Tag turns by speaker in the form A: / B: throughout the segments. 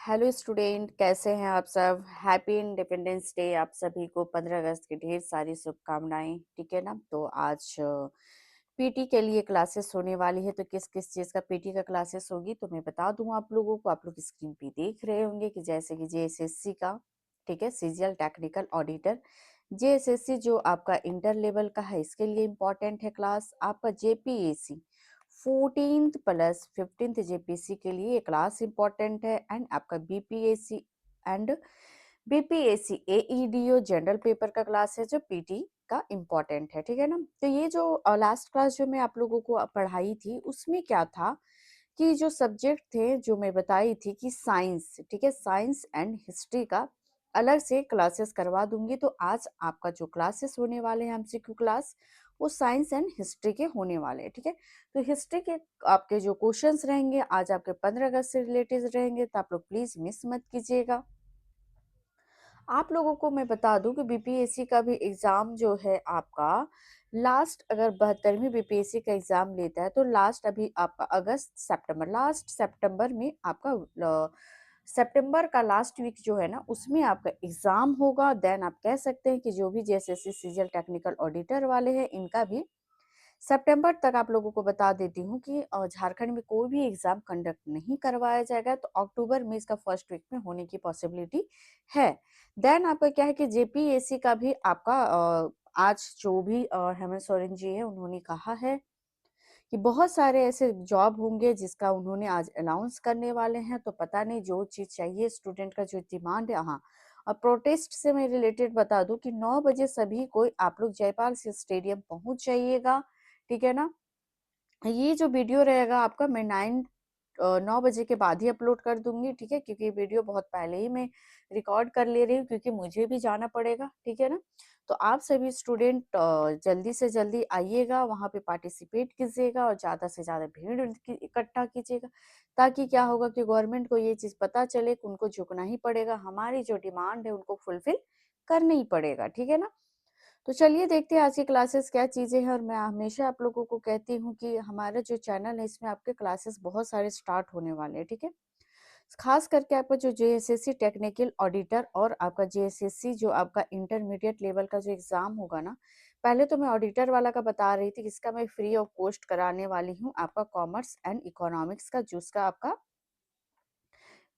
A: Hello student, कैसे हैं आप सब। हैप्पी इंडिपेंडेंस डे आप सभी को। 15 अगस्त की ढेर सारी शुभकामनाएं। ठीक है ना। तो आज पीटी के लिए क्लासेस होने वाली है। तो किस किस चीज़ का पीटी का क्लासेस होगी तो मैं बता दूं आप लोगों को। आप लोग स्क्रीन पे देख रहे होंगे कि जैसे कि जेएसएससी का, ठीक है, सीजीएल टेक्निकल ऑडिटर। जेएसएससी जो आपका इंटर लेवल का है, इसके लिए इम्पोर्टेंट है क्लास। आपका जेपीएसी 14th प्लस 15th जेपीसी के लिए ये क्लास इंपॉर्टेंट है। एंड आपका BPSC and BPSC AEDO general paper का क्लास है जो पीटी का इम्पोर्टेंट है। ठीक है ना। तो ये जो लास्ट क्लास जो मैं आप लोगों को पढ़ाई थी उसमें क्या था कि जो सब्जेक्ट थे जो मैं बताई थी कि साइंस, ठीक है, साइंस एंड हिस्ट्री का अलग से क्लासेस करवा दूंगी। तो आज आपका जो क्लासेस होने वाले हैं एमसीक्यू क्लास, वो साइंस एंड हिस्ट्री के होने वाले हैं। ठीक है। तो हिस्ट्री के आपके जो क्वेश्चंस रहेंगे आज आपके 15 अगस्त से रिलेटेड रहेंगे, तो आप लोग प्लीज मिस मत कीजिएगा। आप लोगों को मैं बता दूं कि बीपीएससी का भी एग्जाम जो है आपका लास्ट, अगर 72वीं बीपीएससी का एग्जाम लेता है तो लास्ट अभी आपका अगस्त सितंबर, लास्ट सितंबर में आपका सितंबर का लास्ट वीक जो है ना उसमें आपका एग्जाम होगा। देन आप कह सकते हैं कि जो भी जेएसएससी सीजीएल टेक्निकल ऑडिटर वाले हैं इनका भी सितंबर तक आप लोगों को बता देती हूँ कि झारखंड में कोई भी एग्जाम कंडक्ट नहीं करवाया जाएगा। तो अक्टूबर में इसका फर्स्ट वीक में होने की पॉसिबिलिटी है। देन आपका क्या है कि जेपीएससी का भी आपका आज जो भी हेमंत सोरेन जी है उन्होंने कहा है कि बहुत सारे ऐसे जॉब होंगे जिसका उन्होंने आज अनाउंस करने वाले हैं। तो पता नहीं जो चीज चाहिए स्टूडेंट का जो डिमांड है। हाँ, और प्रोटेस्ट से मैं रिलेटेड बता दूं कि 9 बजे सभी कोई आप लोग जयपाल सिंह स्टेडियम पहुंच जाइएगा। ठीक है ना। ये जो वीडियो रहेगा आपका मैं 9 बजे के बाद ही अपलोड कर दूंगी। ठीक है, क्योंकि ये वीडियो बहुत पहले ही मैं रिकॉर्ड कर ले रही हूँ क्योंकि मुझे भी जाना पड़ेगा। ठीक है ना। तो आप सभी स्टूडेंट जल्दी से जल्दी आइएगा, वहां पे पार्टिसिपेट कीजिएगा और ज्यादा से ज्यादा भीड़ इकट्ठा कीजिएगा, ताकि क्या होगा कि गवर्नमेंट को ये चीज पता चले कि उनको झुकना ही पड़ेगा, हमारी जो डिमांड है उनको फुलफिल करना ही पड़ेगा। ठीक है ना। तो चलिए देखते हैं आज की क्लासेस क्या चीजें हैं। और मैं हमेशा आप लोगों को कहती हूँ कि हमारा जो चैनल है इसमें आपके क्लासेस बहुत सारे स्टार्ट होने वाले हैं। ठीक है। खास करके आपका जो जेएसएससी टेक्निकल ऑडिटर और आपका जेएसएससी जो आपका इंटरमीडिएट लेवल का जो एग्जाम होगा ना, पहले तो मैं ऑडिटर वाला का बता रही थी, इसका मैं फ्री ऑफ कॉस्ट कराने वाली हूँ। आपका कॉमर्स एंड इकोनॉमिक्स का जिसका आपका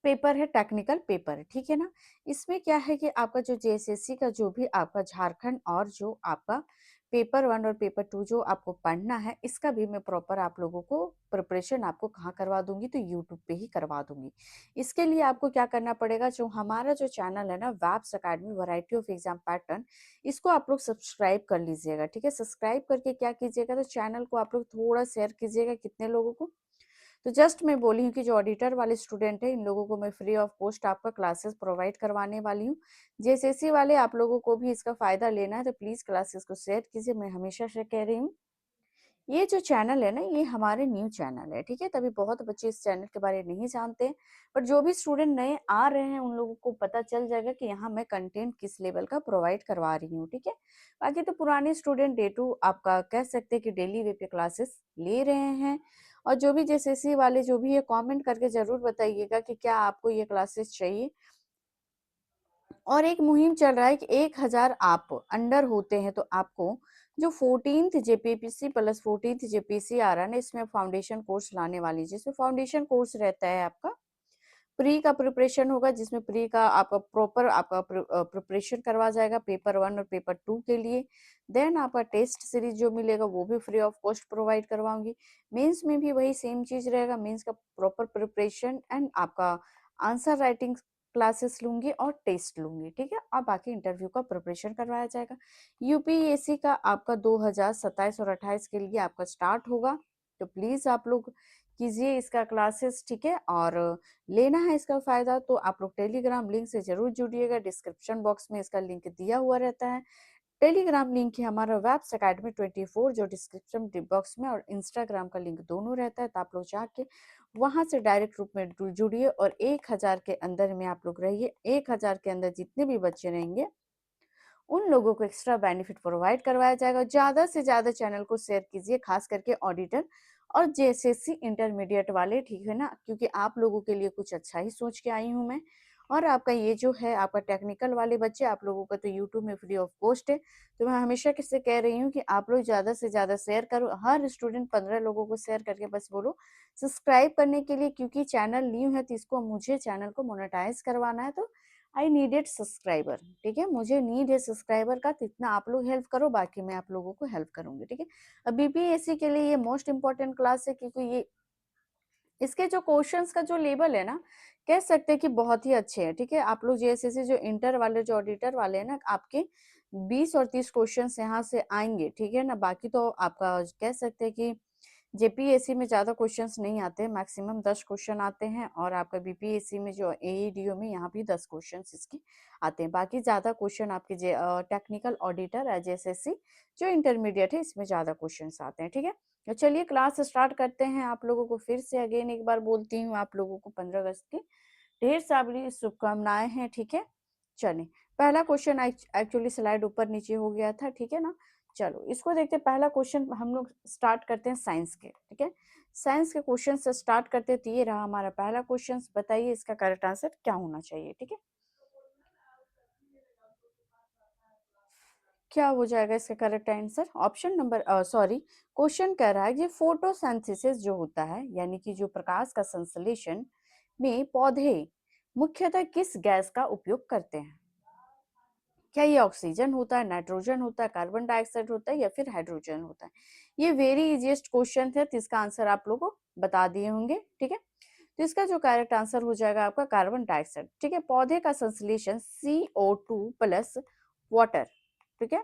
A: पेपर है, टेक्निकल पेपर है। ठीक है ना। इसमें क्या है कि आपका जो जेएसएससी का जो भी आपका झारखंड और जो आपका पेपर 1 और पेपर 2 जो आपको पढ़ना है, इसका भी मैं प्रॉपर आप लोगों को प्रिपरेशन आपको कहाँ करवा दूंगी, तो यूट्यूब पे ही करवा दूंगी। इसके लिए आपको क्या करना पड़ेगा, जो हमारा जो चैनल है ना वैब्स academy variety of exam pattern, इसको आप लोग सब्सक्राइब कर लीजिएगा। ठीक है। सब्सक्राइब करके क्या कीजिएगा, तो चैनल को आप लोग थोड़ा शेयर कीजिएगा। कितने लोगों को, तो जस्ट मैं बोली हूँ कि जो ऑडिटर वाले स्टूडेंट है इन लोगों को मैं फ्री ऑफ कॉस्ट आपका क्लासेस प्रोवाइड करवाने वाली हूँ। जेएसएससी वाले आप लोगों को भी इसका फायदा लेना है तो प्लीज क्लासेस को शेयर कीजिए। मैं हमेशा से कह रही हूँ, ये जो चैनल है ना ये हमारे न्यू चैनल है। ठीक है। तभी बहुत बच्चे इस चैनल के बारे में नहीं जानते हैं, पर जो भी स्टूडेंट नए आ रहे हैं उन लोगों को पता चल जाएगा कि यहाँ मैं कंटेंट किस लेवल का प्रोवाइड करवा रही हूँ। ठीक है। बाकी तो पुराने स्टूडेंट डे टू आपका कह सकते हैं कि डेली वे पे क्लासेस ले रहे हैं। और जो भी जेएसएससी वाले जो भी है कमेंट करके जरूर बताइएगा कि क्या आपको ये क्लासेस चाहिए। और एक मुहिम चल रहा है कि 1000 आप अंडर होते हैं तो आपको जो 14th जेपीपीसी प्लस 14th जेपीसी आ रहा है ना, इसमें फाउंडेशन कोर्स लाने वाली, जिसमें फाउंडेशन कोर्स रहता है आपका प्री का प्रिपरेशन होगा, जिसमें प्री का आपका प्रॉपर आपका प्रिपरेशन करवा जाएगा पेपर 1 और पेपर 2 के लिए। देन आपका टेस्ट सीरीज जो मिलेगा वो भी फ्री ऑफ कॉस्ट प्रोवाइड करवाऊंगी। मेंस में भी वही सेम चीज रहेगा, मेंस का प्रॉपर प्रिपरेशन एंड आपका आंसर राइटिंग क्लासेस लूंगी और टेस्ट लूंगी। ठीक है। और बाकी इंटरव्यू का प्रिपरेशन करवाया जाएगा। यूपीएससी का आपका 2027 और 28 के लिए आपका स्टार्ट होगा। तो प्लीज आप लोग कीजिए इसका क्लासेस। ठीक है। और लेना है इसका फायदा तो आप लोग टेलीग्राम लिंक से जरूर जुड़िएगा। डिस्क्रिप्शन बॉक्स में इसका लिंक दिया हुआ रहता है। टेलीग्राम लिंक है हमारा वेब्स अकेडमी 24 जो डिस्क्रिप्शन बॉक्स में, और इंस्टाग्राम का लिंक दोनों रहता है। तो आप लोग जाके वहां से डायरेक्ट रूप में जुड़िए और 1000 के अंदर में आप लोग रहिए। 1000 के अंदर जितने भी बच्चे रहेंगे उन लोगों को एक्स्ट्रा बेनिफिट प्रोवाइड करवाया जाएगा। ज्यादा से ज्यादा चैनल को शेयर कीजिए, खास करके ऑडिटर और जेएसएससी इंटरमीडिएट वाले, ठीक है ना, क्योंकि आप लोगों के लिए कुछ अच्छा ही सोच के आई हूँ मैं। और आपका ये जो है आपका टेक्निकल वाले बच्चे, आप लोगों का तो यूट्यूब में फ्री ऑफ कॉस्ट है। तो मैं हमेशा किससे कह रही हूँ कि आप लोग ज़्यादा से ज़्यादा शेयर करो, हर स्टूडेंट 15 लोगों को शेयर करके बस बोलो सब्सक्राइब करने के लिए, क्योंकि चैनल न्यू है तो इसको मुझे चैनल को मोनेटाइज करवाना है, तो आई नीडेड सब्सक्राइबर, ठीक है, मुझे नीड है सब्सक्राइबर का, तो इतना आप लोग हेल्प करो, बाकी मैं आप लोगों को हेल्प करूंगी, ठीक है। अब बीपीएससी के लिए ये मोस्ट इंपॉर्टेंट क्लास है, क्योंकि ये इसके जो क्वेश्चंस का जो लेवल है ना, कह सकते हैं कि बहुत ही अच्छे हैं, ठीक है। आप लोग जैसे जो इंटर वाले जो ऑडिटर वाले हैं ना, आपके 20 और 30 क्वेश्चंस यहाँ से आएंगे, ठीक है ना। बाकी तो आपका कह सकते हैं कि जेपीएससी में ज्यादा क्वेश्चंस नहीं आते, मैक्सिमम 10 क्वेश्चन आते हैं, और आपका बीपीएससी में जो एईडीओ में यहाँ भी 10 क्वेश्चंस इसके आते हैं। बाकी ज्यादा क्वेश्चन आपके टेक्निकल ऑडिटर एचएसएससी जो इंटरमीडिएट है इसमें ज्यादा क्वेश्चंस आते हैं, ठीक है। तो चलिए क्लास स्टार्ट करते हैं। आप लोगों को फिर से अगेन एक बार बोलती हूँ, आप लोगों को 15 अगस्त की ढेर सारी शुभकामनाएं हैं, ठीक है। चलिए, पहला क्वेश्चन एक्चुअली स्लाइड ऊपर नीचे हो गया था, ठीक है ना। चलो इसको देखते हैं। पहला क्वेश्चन हम लोग स्टार्ट करते हैं साइंस के, ठीक है। साइंस के क्वेश्चन से स्टार्ट करते हैं, तो ये रहा हमारा पहला क्वेश्चन। बताइए इसका करेक्ट आंसर क्या होना चाहिए, ठीक है। क्या हो जाएगा इसका correct answer? Option number sorry, question कह रहा है कि फोटोसिंथेसिस जो होता है, यानी कि जो प्रकाश का संश्लेषण में पौधे मुख्यतः किस गैस का उपयोग करते हैं? क्या ये ऑक्सीजन होता है, नाइट्रोजन होता है, कार्बन डाइऑक्साइड होता है, या फिर हाइड्रोजन होता है? ये वेरी इजीएस्ट क्वेश्चन है, तो इसका आंसर आप लोगों को बता दिए होंगे, ठीक है। तो इसका जो करेक्ट आंसर हो जाएगा आपका कार्बन डाइऑक्साइड, ठीक है। पौधे का संश्लेषण CO2 प्लस वाटर, ठीक है,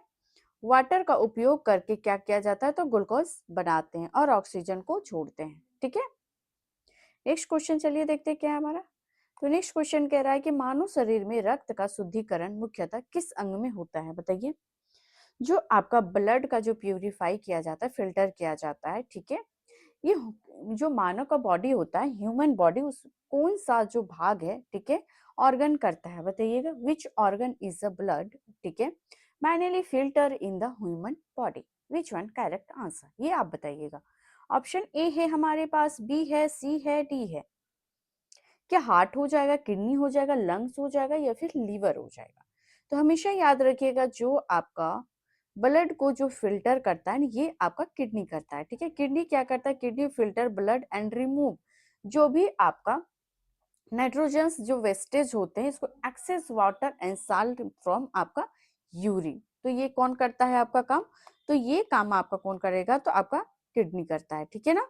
A: वाटर का उपयोग करके क्या किया जाता है, तो ग्लूकोज बनाते हैं और ऑक्सीजन को छोड़ते हैं, ठीक है। नेक्स्ट क्वेश्चन चलिए देखते हैं क्या है हमारा। तो नेक्स्ट क्वेश्चन कह रहा है कि मानव शरीर में रक्त का शुद्धिकरण मुख्यतः किस अंग में होता है? बताइए। जो आपका ब्लड का जो प्यूरिफाई किया जाता है, फिल्टर किया जाता है, ठीक है, ये जो मानव का बॉडी होता है, ह्यूमन बॉडी, उस कौन सा जो भाग है, ठीक है, ऑर्गन करता है? बताइएगा, which organ is the blood, ठीक है, manually filter in the human body? Which one correct answer, ये आप बताइएगा। ऑप्शन ए है हमारे पास, बी है, सी है, डी है। क्या हार्ट हो जाएगा, किडनी हो जाएगा, लंग्स हो जाएगा, या फिर लीवर हो जाएगा? तो हमेशा याद रखिएगा, जो आपका ब्लड को जो फिल्टर करता है, ये आपका किडनी करता है, ठीक है। किडनी क्या करता है? Kidney filter blood and remove जो भी आपका नाइट्रोजन्स जो वेस्टेज होते हैं, इसको excess water and salt from आपका यूरिन। तो ये कौन करता है आपका काम? तो ये काम आपका कौन करेगा? तो आपका किडनी करता है, ठीक है ना।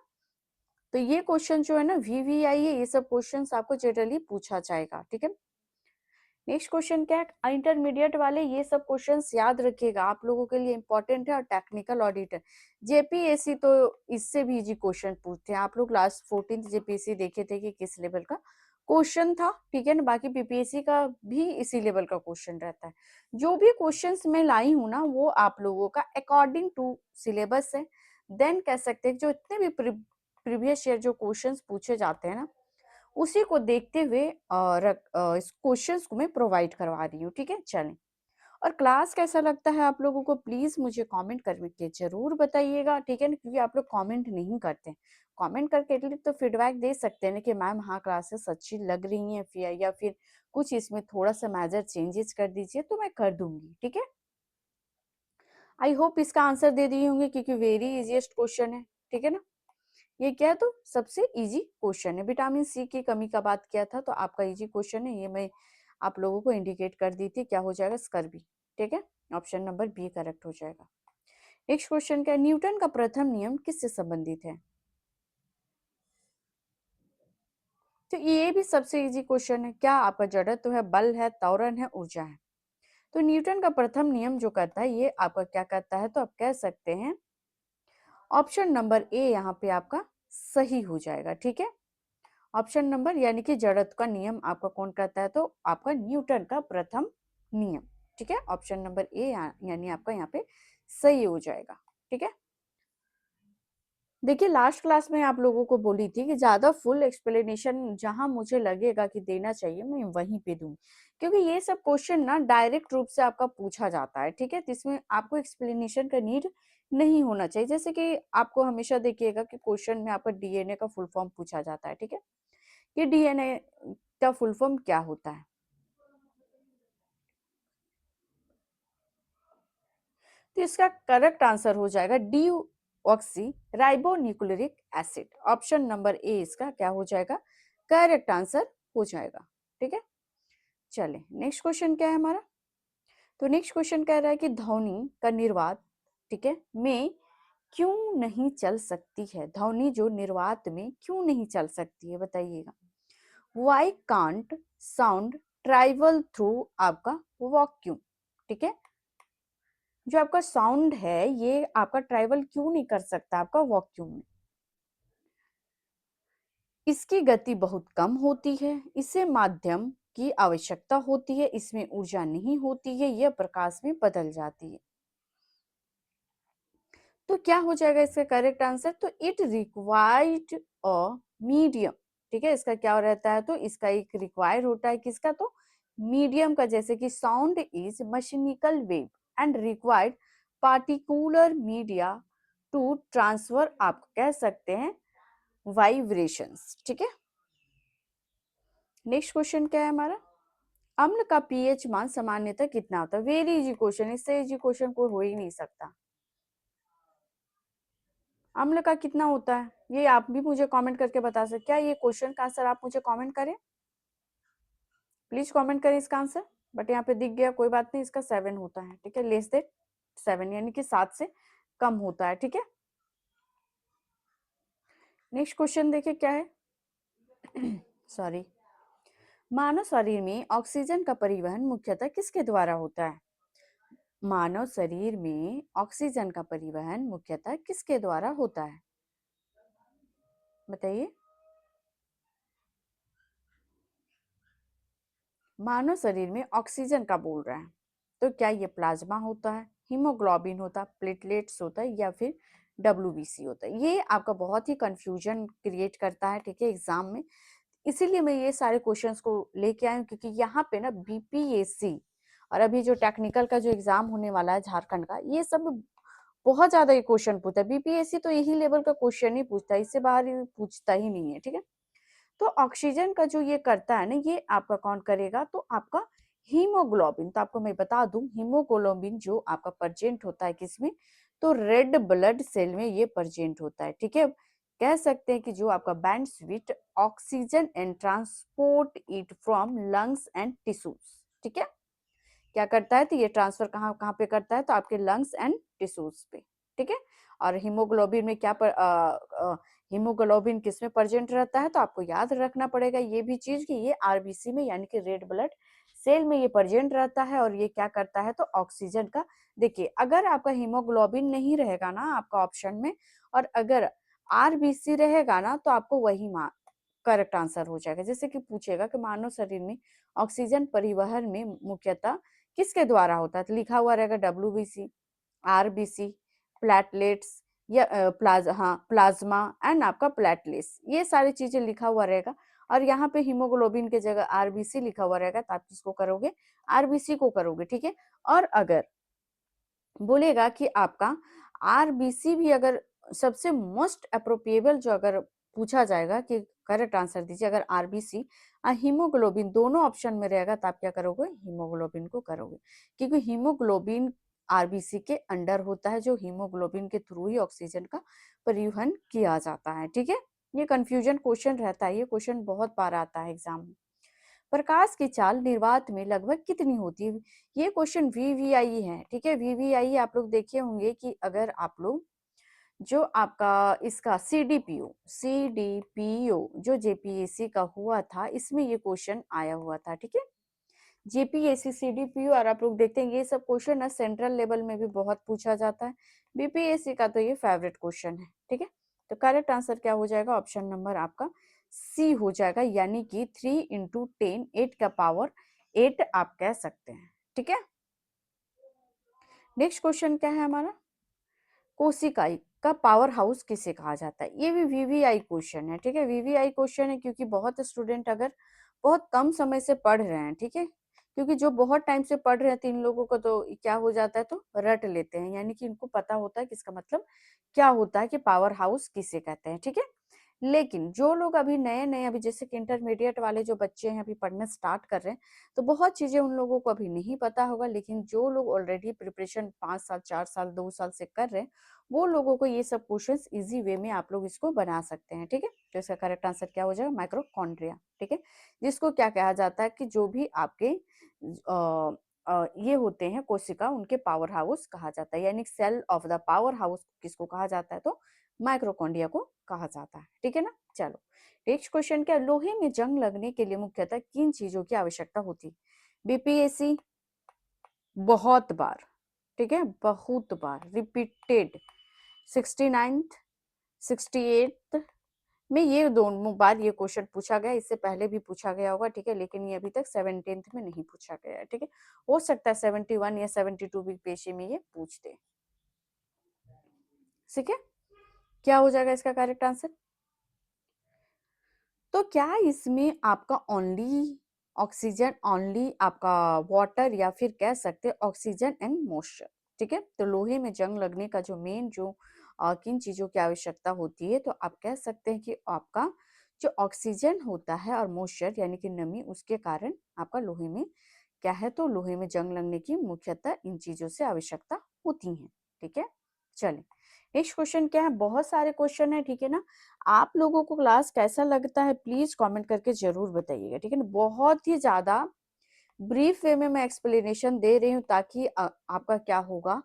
A: तो ये क्वेश्चन जो है ना वीवीआई है, ये सब क्वेश्चंस आपको जनरली पूछा जाएगा, ठीक है। नेक्स्ट क्वेश्चन क्या है? इंटरमीडिएट वाले ये सब क्वेश्चंस याद रखिएगा, आप लोगों के लिए इंपॉर्टेंट है। और टेक्निकल ऑडिटर जेपीएससी तो इससे भी इजी क्वेश्चन पूछते हैं। आप लोग लास्ट 14th जेपीएससी देखे थे कि किस लेवल का क्वेश्चन था, ठीक है ना। बाकी पीपीएससी का भी इसी लेवल का क्वेश्चन रहता है। जो भी क्वेश्चंस मैं लाई हूँ ना, वो आप लोगों का अकॉर्डिंग टू सिलेबस है। देन कह सकते हैं जो इतने भी प्रीवियस ईयर जो क्वेश्चंस पूछे जाते हैं ना, उसी को देखते हुए इस क्वेश्चंस को मैं प्रोवाइड करवा रही हूँ, ठीक है। चलें, और क्लास कैसा लगता है आप लोगों को, प्लीज मुझे कमेंट करके जरूर बताइएगा, ठीक है ना, क्योंकि आप लोग कमेंट नहीं करते। कमेंट करके एटलीस्ट तो फीडबैक दे सकते हैं ना कि मैम हाँ क्लासेस अच्छी लग रही हैं, फिर या फिर कुछ इसमें थोड़ा सा मेजर चेंजेस कर दीजिए, तो मैं कर दूंगी, ठीक है। आई होप इसका आंसर दे दिए होंगे, क्योंकि वेरी इजीएस्ट क्वेश्चन है, ठीक है ना। ये क्या है? तो सबसे इजी क्वेश्चन है। विटामिन सी की कमी का बात किया था, तो आपका इजी क्वेश्चन है, ये मैं आप लोगों को इंडिकेट कर दी थी। क्या हो जाएगा? स्कर्वी, ठीक है। ऑप्शन नंबर बी करेक्ट हो जाएगा। नेक्स्ट क्वेश्चन क्या है? न्यूटन का प्रथम नियम किससे संबंधित है? तो ये भी सबसे इजी क्वेश्चन है। क्या आपका जड़त्व है, बल है, त्वरण है, ऊर्जा है? तो न्यूटन का प्रथम नियम जो कहता है, ये आपका क्या कहता है? तो आप कह सकते हैं ऑप्शन नंबर ए यहाँ पे आपका सही हो जाएगा, ठीक है। ऑप्शन नंबर यानी कि जड़त्व का नियम आपका कौन कहता है? तो आपका न्यूटन का प्रथम नियम, ठीक है। ऑप्शन नंबर ए यानी आपका यहाँ पे सही हो जाएगा, ठीक है। देखिए लास्ट क्लास में आप लोगों को बोली थी कि ज्यादा फुल एक्सप्लेनेशन जहां मुझे लगेगा कि देना चाहिए, मैं वहीं पे दूं, क्योंकि ये सब क्वेश्चन ना डायरेक्ट रूप से आपका पूछा जाता है, ठीक है। तो इसमें आपको एक्सप्लेनेशन का नीड नहीं होना चाहिए। जैसे कि आपको हमेशा देखिएगा कि क्वेश्चन में आपका डीएनए का फुल फॉर्म पूछा जाता है, ठीक है? ये डीएनए का फुल फॉर्म क्या होता है? तो इसका करेक्ट आंसर हो जाएगा deoxy ribonucleic acid. Option number A इसका क्या हो जाएगा? करेक्ट आंसर हो जाएगा। ठीक है, चले नेक्स्ट क्वेश्चन क्या है हमारा। तो नेक्स्ट क्वेश्चन कह रहा है कि ध्वनि का निर्वात, ठीक है, में क्यों नहीं चल सकती है? ध्वनि जो निर्वात में क्यों नहीं चल सकती है, बताइएगा। Why can't sound travel through आपका वॉक्यूम, ठीक है, जो आपका साउंड है ये आपका ट्रैवल क्यों नहीं कर सकता आपका वॉक्यूम में? इसकी गति बहुत कम होती है, इसे माध्यम की आवश्यकता होती है, इसमें ऊर्जा नहीं होती है, यह प्रकाश में बदल जाती है। तो क्या हो जाएगा इसका करेक्ट आंसर? तो इट रिक्वायर्ड अ मीडियम, ठीक है, इसका क्या रहता है? तो इसका एक रिक्वायर होता है किसका? तो मीडियम का, जैसे कि sound is mechanical wave and required particular media to transfer, आप कह सकते हैं वाइब्रेशंस, ठीक है। नेक्स्ट क्वेश्चन क्या है हमारा। अम्ल का पीएच मान सामान्यतः कितना होता है? वेरी इजी क्वेश्चन, इससे इजी क्वेश्चन कोई हो ही नहीं सकता। अम्ल का कितना होता है ये आप भी मुझे कमेंट करके बता सकते। क्या ये क्वेश्चन का आंसर आप मुझे कमेंट करें, प्लीज कमेंट करें इसका आंसर। बट यहाँ पे दिख गया, कोई बात नहीं, इसका 7 होता है, ठीक है, लेस देन 7 यानी कि 7 से कम होता है, ठीक है। नेक्स्ट क्वेश्चन देखिए क्या है। सॉरी। मानव शरीर में ऑक्सीजन का परिवहन मुख्यतः किसके द्वारा होता है? मानव शरीर में ऑक्सीजन का परिवहन मुख्यतः किसके द्वारा होता है, बताइए। मानव शरीर में ऑक्सीजन का बोल रहा है, तो क्या ये प्लाज्मा होता है, हीमोग्लोबिन होता है, प्लेटलेट्स होता है, या फिर डब्ल्यूबीसी होता है? ये आपका बहुत ही कंफ्यूजन क्रिएट करता है, ठीक है, एग्जाम में। इसीलिए मैं ये सारे क्वेश्चंस को लेके आई हूँ, क्योंकि यहाँ पे ना बीपीएससी और अभी जो टेक्निकल का जो एग्जाम होने वाला है झारखंड का, ये सब बहुत ज्यादा ये क्वेश्चन पूछता है। बीपीएससी तो यही लेवल का क्वेश्चन ही पूछता है, इससे बाहर ही पूछता ही नहीं है, ठीक है। तो ऑक्सीजन का जो ये करता है ना, ये आपका कौन करेगा? तो आपका हीमोग्लोबिन। तो आपको मैं बता दूं, हीमोग्लोबिन जो आपका प्रेजेंट होता है किसमें? तो रेड ब्लड सेल में ये प्रेजेंट होता है, ठीक है। कह सकते हैं कि जो आपका band sweet oxygen and transport it from lungs and tissues, ठीक है। क्या करता है? तो ये ट्रांसफर कहाँ कहाँ पे करता है? तो आपके लंग्स एंड टिश्यूज पे, ठीक है। और हीमोग्लोबिन में क्या हीमोग्लोबिन किस में प्रेजेंट रहता है? तो आपको याद रखना पड़ेगा ये भी चीज कि ये आरबीसी में यानी कि रेड ब्लड सेल में ये प्रेजेंट रहता है। और ये क्या करता है? तो ऑक्सीजन का, देखिए, अगर आपका हीमोग्लोबिन नहीं रहेगा ना आपका ऑप्शन में, और अगर आरबीसी रहेगा ना, तो आपको वही करेक्ट आंसर हो जाएगा। जैसे कि पूछेगा कि मानव शरीर में ऑक्सीजन परिवहन में मुख्यतः किसके द्वारा होता है? तो लिखा हुआ रहेगा डब्ल्यूबीसी, आरबीसी, प्लेटलेट्स, या प्लाज्मा एंड आपका प्लेटलेट्स, ये सारी चीजें लिखा हुआ रहेगा। और यहाँ पे हीमोग्लोबिन के जगह आरबीसी लिखा हुआ रहेगा, तो आप किसको करोगे? आरबीसी को करोगे, ठीक है। और अगर बोलेगा कि आपका आरबीसी भी अगर सबसे मोस्ट अप्रोप्रिएबल जो अगर पूछा जाएगा कि करेक्ट आंसर दीजिए, अगर आरबीसी और हीमोग्लोबिन दोनों ऑप्शन में रहेगा, तो आप क्या करोगे? हीमोग्लोबिन को करोगे, क्योंकि हीमोग्लोबिन आरबीसी के अंडर होता है, जो हीमोग्लोबिन के थ्रू ही ऑक्सीजन का परिवहन किया जाता है, ठीक है। ये कंफ्यूजन क्वेश्चन रहता है, ये क्वेश्चन बहुत बार आता है एग्जाम में। प्रकाश की चाल निर्वात में लगभग कितनी होती है? ये क्वेश्चन वीवीआई है, ठीक है। वीवीआई आप लोग देखे होंगे कि अगर आप लोग जो आपका इसका सीडीपीओ जो जेपीएससी का हुआ था, इसमें ये क्वेश्चन आया हुआ था, ठीक है। जेपीएससी, सीडीपीओ, और आप लोग देखते हैं ये सब क्वेश्चन ना सेंट्रल लेवल में भी बहुत पूछा जाता है। बीपीएससी का तो ये फेवरेट क्वेश्चन है, ठीक है। तो करेक्ट आंसर क्या हो जाएगा? ऑप्शन नंबर आपका सी हो जाएगा, यानी कि 3 × 10 8 का पावर 8 आप कह सकते हैं, ठीक है। नेक्स्ट क्वेश्चन क्या है हमारा। कोशिकाई का पावर हाउस किसे कहा जाता है? ये भी वीवीआई क्वेश्चन है, ठीक है। वीवीआई क्वेश्चन है क्योंकि बहुत स्टूडेंट अगर बहुत कम समय से पढ़ रहे हैं, ठीक है, क्योंकि जो बहुत टाइम से पढ़ रहे हैं 3 लोगों को तो क्या हो जाता है, तो रट लेते हैं, यानी कि इनको पता होता है कि इसका मतलब क्या होता है, कि पावर हाउस किसे कहते हैं, ठीक है। लेकिन जो लोग अभी नए-नए, अभी जैसे कि इंटरमीडिएट वाले जो बच्चे हैं, अभी पढ़ना स्टार्ट कर रहे हैं, तो बहुत चीज़ें उन लोगों को अभी नहीं पता होगा, लेकिन जो लोग ऑलरेडी प्रिपरेशन 5 साल, 4 साल, 2 साल से कर रहे हैं, वो लोगों को ये सब क्वेश्चंस ईज़ी वे में आप लोग इसको बना सकते हैं, ठीक है। तो इसका करेक्ट आंसर क्या हो जाएगा? माइटोकॉन्ड्रिया, ठीक है। जिसको क्या कहा जाता है, कि जो भी आपके ये होते हैं कोशिका, उनके पावर हाउस कहा जाता है, यानी cell of the power house किसको कहा जाता है, तो माइक्रोकॉन्ड्रिया को कहा जाता है, ठीक है ना। चलो नेक्स्ट क्वेश्चन, क्या लोहे में जंग लगने के लिए मुख्यतः किन चीजों की आवश्यकता होती है? बीपीएससी बहुत बार, ठीक है, बहुत बार रिपीटेड, 69th 68th में ये दोनों बार ये क्वेश्चन पूछा गया, इससे पहले भी पूछा गया होगा, ठीक है, लेकिन ये अभी तक 17th में नहीं पूछा गया है, ठीक है। हो सकता है 71 या 72 भी पेशे में ये पूछ दे, ठीक है। क्या हो जाएगा इसका करेक्ट आंसर? तो क्या इसमें आपका ओनली ऑक्सीजन, ओनली आपका वाटर, या फिर कह सकते हैं ऑक्सीजन एंड मॉइस्चर, ठीक है। तो लोहे में जंग लगने का जो मेन जो किन चीजों की आवश्यकता होती है, तो आप कह सकते हैं कि आपका जो ऑक्सीजन होता है और मॉइस्चर यानी कि नमी, उसके कारण आपका लोहे में क्या है, तो लोहे में जंग लगने की मुख्यतः इन चीजों से आवश्यकता होती है, ठीक है। चलिए नेक्स्ट क्वेश्चन क्या है, बहुत सारे क्वेश्चन है, ठीक है ना। आप लोगों को क्लास कैसा लगता है प्लीज कमेंट करके जरूर बताइएगा, ठीक है ना। बहुत ही ज्यादा ब्रीफ वे में मैं एक्सप्लेनेशन दे रही हूँ, ताकि आपका क्या होगा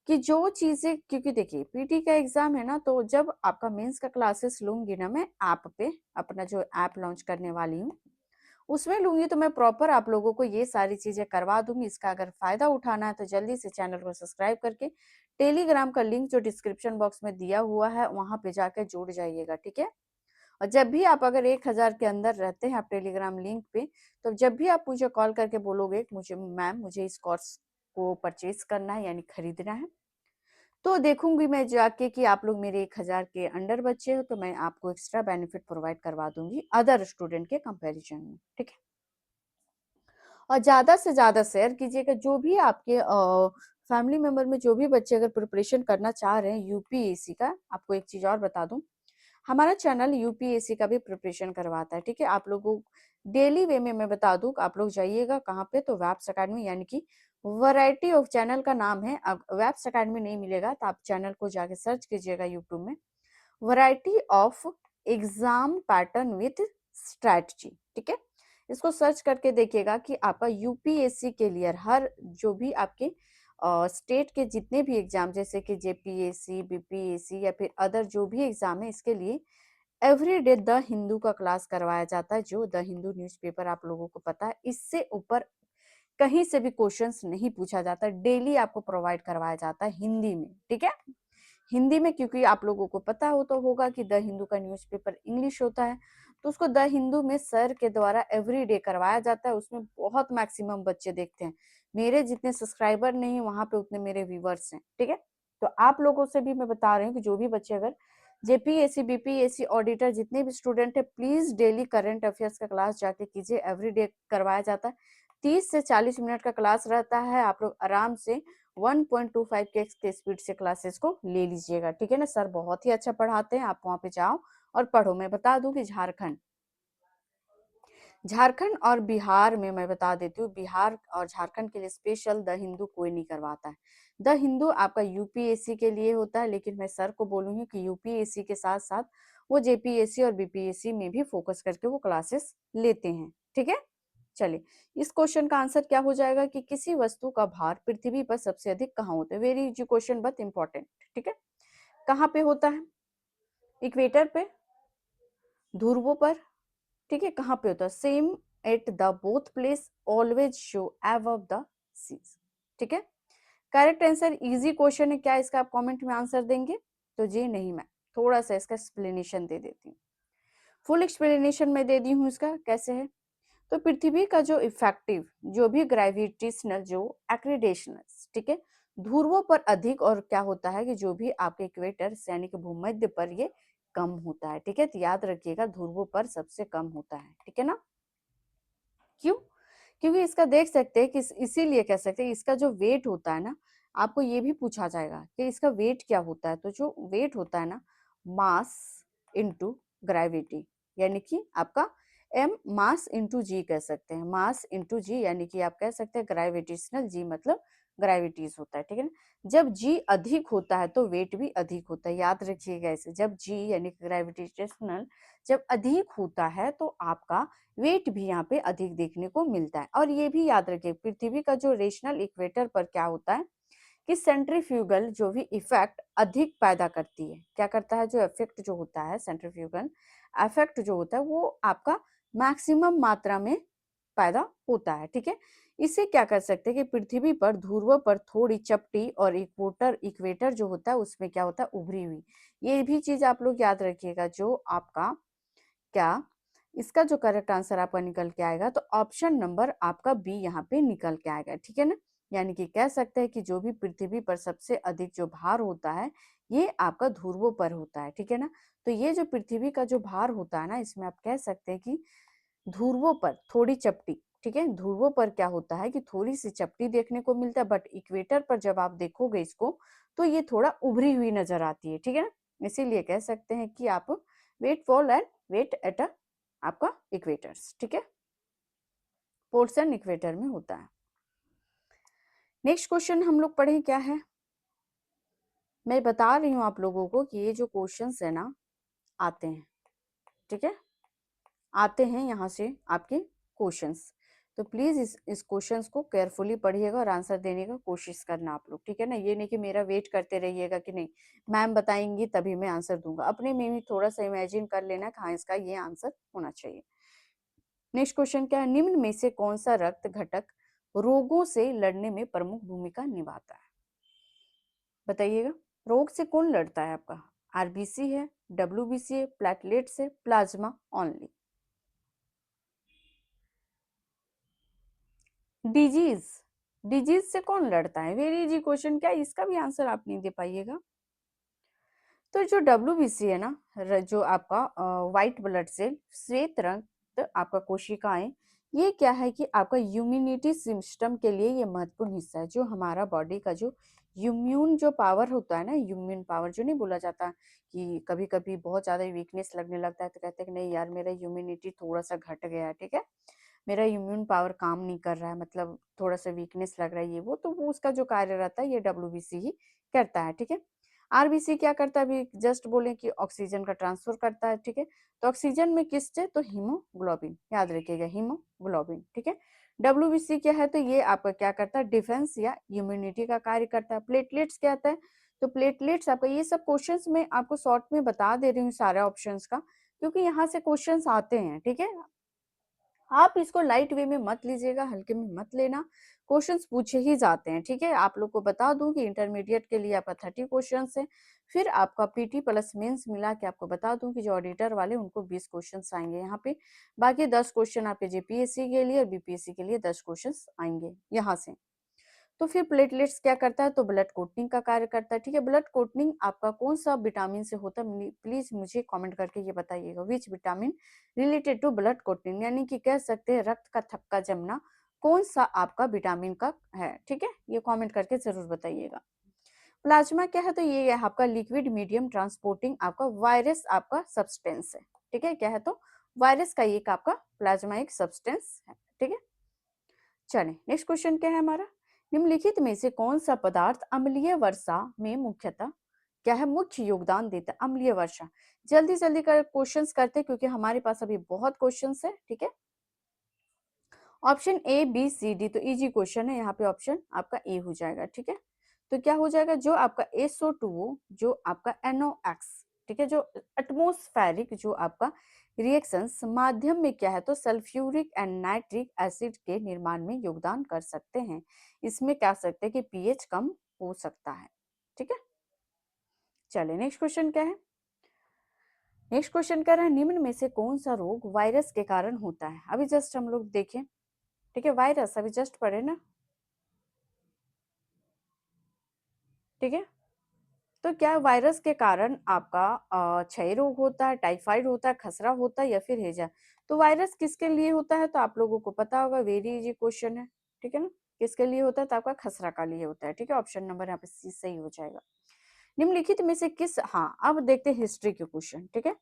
A: कि जो चीजें, क्योंकि देखिए पीटी का एग्जाम है ना, तो जब आपका मेंस का क्लासेस लूंगी ना मैं ऐप पे, अपना जो ऐप लॉन्च करने वाली हूँ उसमें लूंगी, तो मैं प्रॉपर आप लोगों को ये सारी चीजें करवा दूंगी। इसका अगर फायदा उठाना है तो जल्दी से चैनल को सब्सक्राइब करके टेलीग्राम का लिंक जो डिस्क्रिप्शन बॉक्स में दिया हुआ है वहां पे जाकर जुड़ जाइएगा, ठीक है। और जब भी आप अगर 1000 के अंदर रहते हैं आप टेलीग्राम लिंक पे, तो जब भी आप मुझे कॉल करके बोलोगे कि मुझे मैम मुझे इस कोर्स को परचेज करना है यानी खरीदना है, तो देखूंगी मैं जाके कि आप लोग मेरे 1000 के अंडर बच्चे हो, तो मैं आपको एक्स्ट्रा बेनिफिट प्रोवाइड करवा दूंगी अदर स्टूडेंट के कंपैरिजन में, ठीक है। और ज्यादा से ज्यादा शेयर कीजिएगा, जो भी आपके फैमिली मेंबर में जो भी बच्चे अगर प्रिपरेशन करना चाह रहे हैं यूपीएससी का। आपको एक चीज और बता दूं, हमारा चैनल यूपीएससी का भी प्रिपरेशन करवाता है, ठीक है। आप लोगों डेली वे में मैं बता दूं, आप लोग जाइएगा कहाँ पे, तो वैप्स अकेडमी, यानी कि वैरायटी ऑफ चैनल का नाम है। अब वैप्स अकेडमी नहीं मिलेगा तो आप चैनल को जाके सर्च कीजिएगा यूट्यूब में, variety of exam pattern with strategy, ठीक है। इसको सर्च करके देखिएगा कि आपका यूपीएससी के लिए हर जो भी आपके स्टेट के जितने भी एग्जाम, जैसे कि जेपीएससी, बीपीएससी या फिर अदर जो भी एग्जाम है, इसके लिए एवरीडे द हिंदू का क्लास करवाया जाता है। जो द हिंदू न्यूज़पेपर आप लोगों को पता है, इससे ऊपर कहीं से भी क्वेश्चंस नहीं पूछा जाता, डेली आपको प्रोवाइड करवाया जाता है हिंदी में, ठीक है। हिंदी में, क्योंकि आप लोगों को पता हो तो होगा कि द हिंदू का न्यूज़पेपर इंग्लिश होता है, तो उसको द हिंदू में सर के द्वारा एवरीडे करवाया जाता है। उसमें बहुत मैक्सिमम बच्चे देखते हैं, मेरे जितने सब्सक्राइबर नहीं वहां पे उतने मेरे व्यूवर्स हैं, ठीक है। तो आप लोगों से भी मैं बता रही हूँ कि जो भी बच्चे अगर जेपीएससी, बीपीएससी, ऑडिटर जितने भी स्टूडेंट है, प्लीज डेली करंट अफेयर्स का क्लास जाके कीजिए, एवरीडे करवाया जाता है। 30 से 40 मिनट का क्लास रहता है, आप लोग आराम से 1.25 के स्पीड से क्लासेस को ले लीजिएगा, ठीक है ना। सर बहुत ही अच्छा पढ़ाते हैं, आप वहां पे जाओ और पढ़ो। मैं बता दूं कि झारखंड और बिहार में, मैं बता देती हूँ, बिहार और झारखंड के लिए स्पेशल द हिंदू कोई नहीं करवाता है। द हिंदू आपका यूपीएससी के लिए होता है, लेकिन मैं सर को बोलूंगी कि यूपीएससी के साथ साथ वो जेपीएससी और बीपीएससी में भी फोकस करके वो क्लासेस लेते हैं, ठीक है। चलिए इस क्वेश्चन का आंसर क्या हो जाएगा कि किसी वस्तु का भार पृथ्वी पर सबसे अधिक कहाँ होता है? Very easy question but important, ठीक है। कहाँ पे होता है? इक्वेटर पे, ध्रुवों पर, ठीक है। कहाँ पे होता है? Same at the both place, always show above the seas, ठीक है। करेक्ट आंसर, इजी क्वेश्चन है। क्या इसका आप कमेंट में आंसर देंगे? तो जी नहीं, मैं थोड़ा सा इसका एक्सप्लेनेशन दे देती हूँ। फुल एक्सप्लेनेशन मैं दे दी हूँ इसका कैसे है। तो पृथ्वी का जो इफेक्टिव, जो भी ग्रेविटेशनल जो एक्रीडेशनल, ठीक है, ध्रुवों पर अधिक, और क्या होता है कि जो भी आपके इक्वेटर यानी कि भूमध्य पर ये कम होता है, ठीक है। तो याद रखिएगा ध्रुवों पर सबसे कम होता है, ठीक है ना। क्यों? क्योंकि इसका देख सकते हैं कि इसीलिए कह सकते हैं इसका जो वेट होता है ना, आपको ये भी पूछा जाएगा कि इसका वेट क्या होता है। तो जो वेट होता है ना, मास इनटू ग्रेविटी, यानी कि आपका एम मास इनटू जी कह सकते हैं, मास इनटू जी, यानी कि आप कह सकते हैं ग्रेविटेशनल जी मतलब ग्रेविटीज होता है, ठीक है ना। जब जी अधिक होता है तो वेट भी अधिक होता है, याद रखिएगा इसे। जब जी यानी कि ग्रेविटेशनल जब अधिक होता है तो आपका वेट भी यहाँ पे अधिक देखने को मिलता है। और ये भी याद रखिए, पृथ्वी का जो रेशनल इक्वेटर पर क्या होता है कि सेंट्रीफ्यूगल जो भी इफेक्ट अधिक पैदा करती है, क्या करता है, जो इफेक्ट जो होता है सेंट्रीफ्यूगल इफेक्ट जो होता है वो आपका मैक्सिमम मात्रा में पैदा होता है, ठीक है। इसे क्या कर सकते हैं कि पृथ्वी पर ध्रुव पर थोड़ी चपटी और इक्वेटर इक्वेटर जो होता है उसमें क्या होता है, उभरी हुई। ये भी चीज आप लोग याद रखिएगा। जो आपका क्या इसका जो करेक्ट आंसर आपका निकल के आएगा, तो ऑप्शन नंबर आपका बी यहाँ पे निकल के आएगा, ठीक है ना। यानी कि कह सकते हैं कि जो भी पृथ्वी पर सबसे अधिक जो भार होता है ये आपका ध्रुवों पर होता है, ठीक है ना। तो ये जो पृथ्वी का जो भार होता है ना, इसमें आप कह सकते हैं कि ध्रुवों पर थोड़ी चपटी, ठीक है, ध्रुवों पर क्या होता है कि थोड़ी सी चपटी देखने को मिलता है, बट इक्वेटर पर जब आप देखोगे इसको तो ये थोड़ा उभरी हुई नजर आती है, ठीक है ना। इसीलिए कह सकते हैं कि आप weight fall and weight at a आपका इक्वेटर्स, ठीक है, पोर्सन इक्वेटर में होता है। नेक्स्ट क्वेश्चन हम लोग पढ़ें क्या है। मैं बता रही हूँ आप लोगों को कि ये जो क्वेश्चंस है ना आते हैं, ठीक है, आते हैं यहाँ से आपके क्वेश्चंस। तो प्लीज इस क्वेश्चंस को केयरफुली पढ़िएगा और आंसर देने का कोशिश करना आप लोग, ठीक है ना। ये नहीं कि मेरा वेट करते रहिएगा कि नहीं मैम बताएंगी तभी मैं आंसर दूंगा, अपने में भी थोड़ा सा इमेजिन कर लेना कि हाँ इसका ये आंसर होना चाहिए। नेक्स्ट क्वेश्चन क्या है, निम्न में से कौन सा रक्त घटक रोगों से लड़ने में प्रमुख भूमिका निभाता है, बताइएगा। रोग से कौन लड़ता है आपका, आरबीसी है, डब्ल्यूबीसी है, प्लेटलेट्स है, प्लाज्मा ओनली। डिजीज, डिजीज से कौन लड़ता है, वेरी इजी क्वेश्चन, क्या इसका भी आंसर आप नहीं दे पाइएगा। तो जो डब्ल्यूबीसी है ना, जो आपका व्हाइट ब्लड सेल श्वेत रक्त आपका कोशिकाएं, ये क्या है कि आपका इम्यूनिटी सिस्टम के लिए ये महत्वपूर्ण हिस्सा है। जो हमारा बॉडी का जो इम्यून जो पावर होता है ना, इम्यून पावर जो नहीं बोला जाता कि कभी कभी बहुत ज्यादा वीकनेस लगने लगता है तो कहते हैं कि नहीं यार मेरा इम्यूनिटी थोड़ा सा घट गया है, ठीक है, मेरा इम्यून पावर काम नहीं कर रहा है, मतलब थोड़ा सा वीकनेस लग रहा है ये वो, तो वो उसका जो कार्य रहता है ये डब्ल्यूबीसी ही करता है, ठीक है। आरबीसी क्या करता है, अभी जस्ट बोले कि ऑक्सीजन का ट्रांसफर करता है, ठीक है। तो ऑक्सीजन में किस से, तो हीमोग्लोबिन, याद रखिएगा हीमोग्लोबिन, ठीक है। डब्ल्यूबीसी क्या है, तो ये आपका क्या करता है, डिफेंस या इम्यूनिटी का कार्य करता है। प्लेटलेट्स क्या आता है, तो प्लेटलेट्स आपका, ये सब क्वेश्चंस में आपको शॉर्ट में बता दे रही हूँ सारे ऑप्शंस का, क्योंकि यहाँ से क्वेश्चंस आते हैं, ठीक है। आप इसको लाइट वे में मत लीजिएगा, हल्के में मत लेना, क्वेश्चंस पूछे ही जाते हैं, ठीक है। आप लोग को बता दूं कि इंटरमीडिएट के लिए आपका 30 क्वेश्चंस है, फिर आपका पीटी प्लस मेंस मिला के आपको बता दूं कि जो ऑडिटर वाले उनको 20 क्वेश्चंस आएंगे यहाँ पे, बाकी 10 क्वेश्चन आपके जेपीएससी के लिए और बीपीएससी के लिए 10 क्वेश्चंस आएंगे यहाँ से। तो फिर प्लेटलेट्स क्या करता है, तो ब्लड कोटिंग का कार्य करता है, ठीक है। ब्लड कोटिंग आपका कौन सा विटामिन से होता है, प्लीज मुझे कमेंट करके ये बताइएगा, which vitamin related to blood clotting, यानी कि कह सकते हैं रक्त का थक्का जमना कौन सा आपका विटामिन का है, ठीक है, ये कमेंट करके जरूर बताइएगा। प्लाज्मा क्या है, तो ये है आपका लिक्विड मीडियम ट्रांसपोर्टिंग आपका वायरस आपका सब्सटेंस है, ठीक है, क्या है, तो वायरस का एक आपका प्लाज्मा एक सब्सटेंस है, ठीक है। चले नेक्स्ट क्वेश्चन क्या है हमारा, निम्नलिखित में से कौन सा पदार्थ अम्लीय वर्षा में मुख्यतः क्या है, मुख्य योगदान देता है, अम्लीय वर्षा। जल्दी जल्दी कर क्वेश्चंस करते हैं क्योंकि हमारे पास अभी बहुत क्वेश्चंस है, ठीक है। Option A B C D, तो इजी क्वेश्चन है, यहाँ पे ऑप्शन आपका ए हो जाएगा, ठीक है। तो क्या हो जाएगा, जो आपका SO2 जो आपका NOx, ठीक है, जो एटमोस्फेरिक जो आपका रिएक्शंस माध्यम में क्या है, तो सल्फ्यूरिक एंड नाइट्रिक एसिड के निर्माण में योगदान कर सकते हैं। इसमें क्या सकते हैं कि पीएच कम हो सकता है, ठीक है। चलिए नेक्स्ट क्वेश्चन क्या है, नेक्स्ट क्वेश्चन कह रहा है निम्न में से कौन सा रोग वायरस के कारण होता है, अभी जस्ट हम लोग देखें, ठीक है, वायरस अभी जस्ट पढ़े ना, ठीक है। तो क्या वायरस के कारण आपका क्षय रोग होता है, टाइफाइड होता है, खसरा होता है या फिर हैजा? तो वायरस किसके लिए होता है तो आप लोगों को पता होगा, वेरी इजी क्वेश्चन है, ठीक है ना। किसके लिए होता है तो आपका खसरा का लिए होता है, ठीक है। ऑप्शन नंबर यहाँ पे सी सही हो जाएगा। निम्नलिखित में से किस, हाँ अब देखते हैं हिस्ट्री के क्वेश्चन, ठीक है।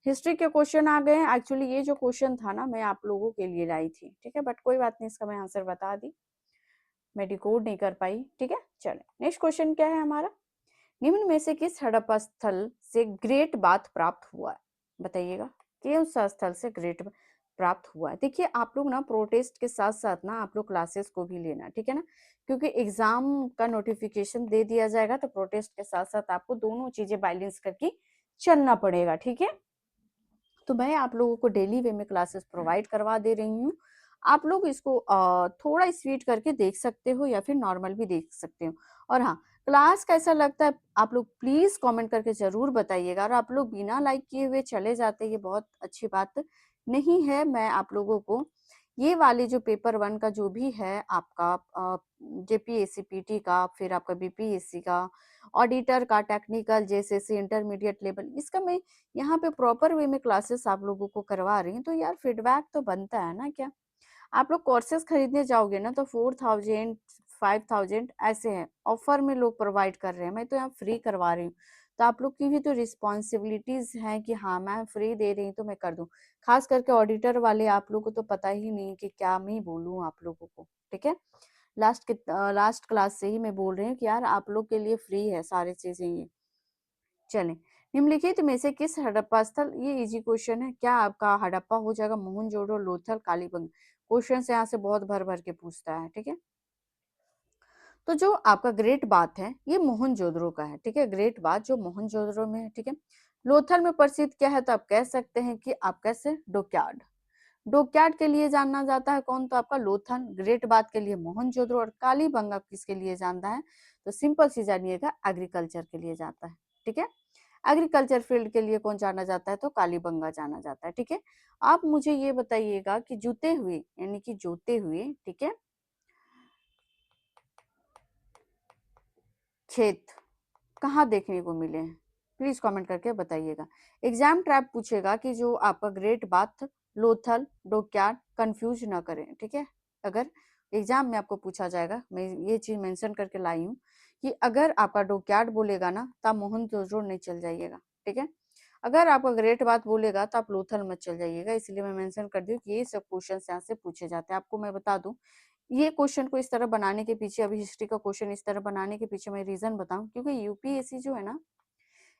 A: हिस्ट्री के क्वेश्चन आ गए हैं। एक्चुअली ये जो क्वेश्चन था ना, मैं आप लोगों के लिए लाई थी, ठीक है, बट कोई बात नहीं, इसका मैं आंसर बता दी, मैं डिकोड नहीं कर पाई, ठीक है। चले नेक्स्ट क्वेश्चन क्या है हमारा, निम्न में से किस हड़प्पा स्थल से ग्रेट बाथ प्राप्त हुआ है, बताइएगा। कौन सा स्थल से ग्रेट प्राप्त हुआ है। देखिए आप लोग ना प्रोटेस्ट के साथ साथ ना आप लोग क्लासेस को भी लेना, ठीक है ना, क्योंकि एग्जाम का नोटिफिकेशन दे दिया जाएगा तो प्रोटेस्ट के साथ साथ आपको दोनों चीजें बैलेंस करके चलना पड़ेगा, ठीक है। तो मैं आप लोगों को डेली वे में क्लासेस प्रोवाइड करवा दे रही हूँ। आप लोग इसको थोड़ा स्वीट करके देख सकते हो या फिर नॉर्मल भी देख सकते हो। और हाँ, क्लास कैसा लगता है आप लोग प्लीज कमेंट करके जरूर बताइएगा। और आप लोग बिना लाइक किए हुए चले जाते, ये बहुत अच्छी बात नहीं है। मैं आप लोगों को ये वाले जो पेपर वन का जो भी है आपका जेपीएससी पीटी का, फिर आपका बीपीएससी का, ऑडिटर का, टेक्निकल, जेएसएससी इंटरमीडिएट लेवल, इसका मैं यहाँ पे प्रॉपर वे में क्लासेस आप लोगों को करवा रही हूँ, तो यार फीडबैक तो बनता है ना। क्या आप लोग कोर्सेज खरीदने जाओगे ना तो 4000 5000 ऐसे हैं, ऑफर में लोग प्रोवाइड कर रहे हैं, मैं तो यहाँ फ्री करवा रही हूँ। तो आप लोग की भी तो रिस्पॉन्सिबिलिटीज हैं कि हाँ मैं फ्री दे रही हूँ तो मैं कर दूं। खास करके ऑडिटर वाले आप लोगों को तो पता ही नहीं कि क्या मैं बोलूँ आप लोगों को, ठीक है। लास्ट क्लास से ही मैं बोल रही हूँ कि यार आप लोग के लिए फ्री है सारी चीजें ये। चलें, निम्नलिखित में से किस हड़प्पा स्थल, ये इजी क्वेश्चन है, क्या आपका हड़प्पा हो जाएगा, मोहनजोदड़ो, लोथल, कालीबंगा। क्वेश्चन यहाँ से बहुत भर भर के पूछता है, ठीक है। तो जो आपका ग्रेट बाथ है ये मोहनजोदड़ो का है, ठीक है। ग्रेट बाथ जो मोहनजोदड़ो में है, ठीक है। लोथल में प्रसिद्ध क्या है तो आप कह सकते हैं कि आप कैसे डोक्यार्ड। डोक्यार्ड के लिए जाना जाता है कौन तो आपका लोथल, ग्रेट बाथ के लिए मोहनजोदड़ो, और कालीबंगा किसके लिए जानता है तो सिंपल सी जानिएगा, एग्रीकल्चर के लिए जाता है, ठीक है। एग्रीकल्चर फील्ड के लिए कौन जाना जाता है तो कालीबंगा जाना जाता है, ठीक है। आप मुझे ये बताइएगा कि जूते हुए यानी कि जोते हुए, ठीक है, खेत कहाँ देखने को मिले हैं, प्लीज कमेंट करके बताइएगा। एग्जाम ट्रैप पूछेगा कि जो आपका ग्रेट बाथ, लोथल, डोक्यार्ड कंफ्यूज ना करें, ठीक है। अगर एग्जाम में आपको पूछा जाएगा, मैं ये चीज मेंशन करके लाई हूँ कि अगर आपका डोक्यार्ड बोलेगा ना तो आप मोहनजोदड़ो नहीं चल जाइएगा, ठीक है। अगर आपका ग्रेट बात बोलेगा तो आप लोथल मत चल जाइएगा, इसलिए मैं मेंशन कर दी कि ये सब क्वेश्चन यहाँ से पूछे जाते हैं। आपको मैं बता दूं, ये क्वेश्चन को इस तरह बनाने के पीछे, अभी हिस्ट्री का क्वेश्चन इस तरह बनाने के पीछे मैं रीजन बताऊं, क्योंकि यूपीएससी जो है ना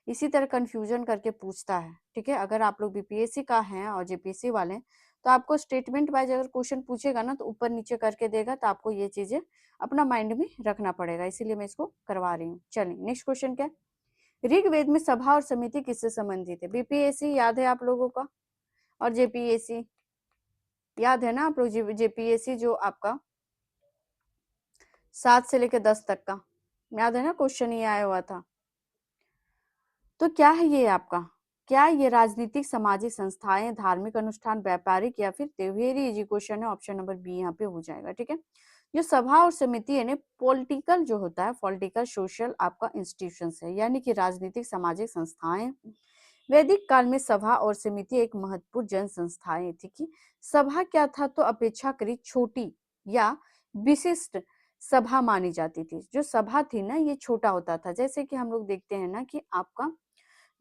A: इसी तरह कंफ्यूजन करके पूछता है, ठीक है। अगर आप लोग बीपीएससी का हैं और जेपीएससी वाले हैं तो आपको स्टेटमेंट वाइज अगर क्वेश्चन पूछेगा ना तो ऊपर नीचे करके देगा, तो आपको ये चीजें अपना माइंड में रखना पड़ेगा, इसीलिए मैं इसको करवा रही हूँ। चलिए नेक्स्ट क्वेश्चन क्या है, ऋग्वेद में सभा और समिति किससे संबंधित है। बीपीएससी याद है आप लोगों का, और जेपीएससी याद है ना आप लोग, जेपीएससी जो आपका 7 से लेकर 10 तक का, याद है ना क्वेश्चन ये आया हुआ था। तो क्या है ये आपका, क्या ये राजनीतिक, सामाजिक संस्थाएं, धार्मिक अनुष्ठान, व्यापारिक या फिर त्योहारी, इजी क्वेश्चन है, ऑप्शन नंबर बी यहाँ पे हो जाएगा, ठीक है। जो सभा और समिति है पॉलिटिकल जो होता है, पॉलिटिकल सोशल आपका इंस्टीट्यूशंस है, यानी कि राजनीतिक सामाजिक संस्थाएं। वैदिक काल में सभा और समिति एक महत्वपूर्ण जन संस्थाएं थी कि सभा क्या था तो अपेक्षाकृत छोटी या विशिष्ट सभा मानी जाती थी। जो सभा थी ना ये छोटा होता था, जैसे कि हम लोग देखते हैं ना कि आपका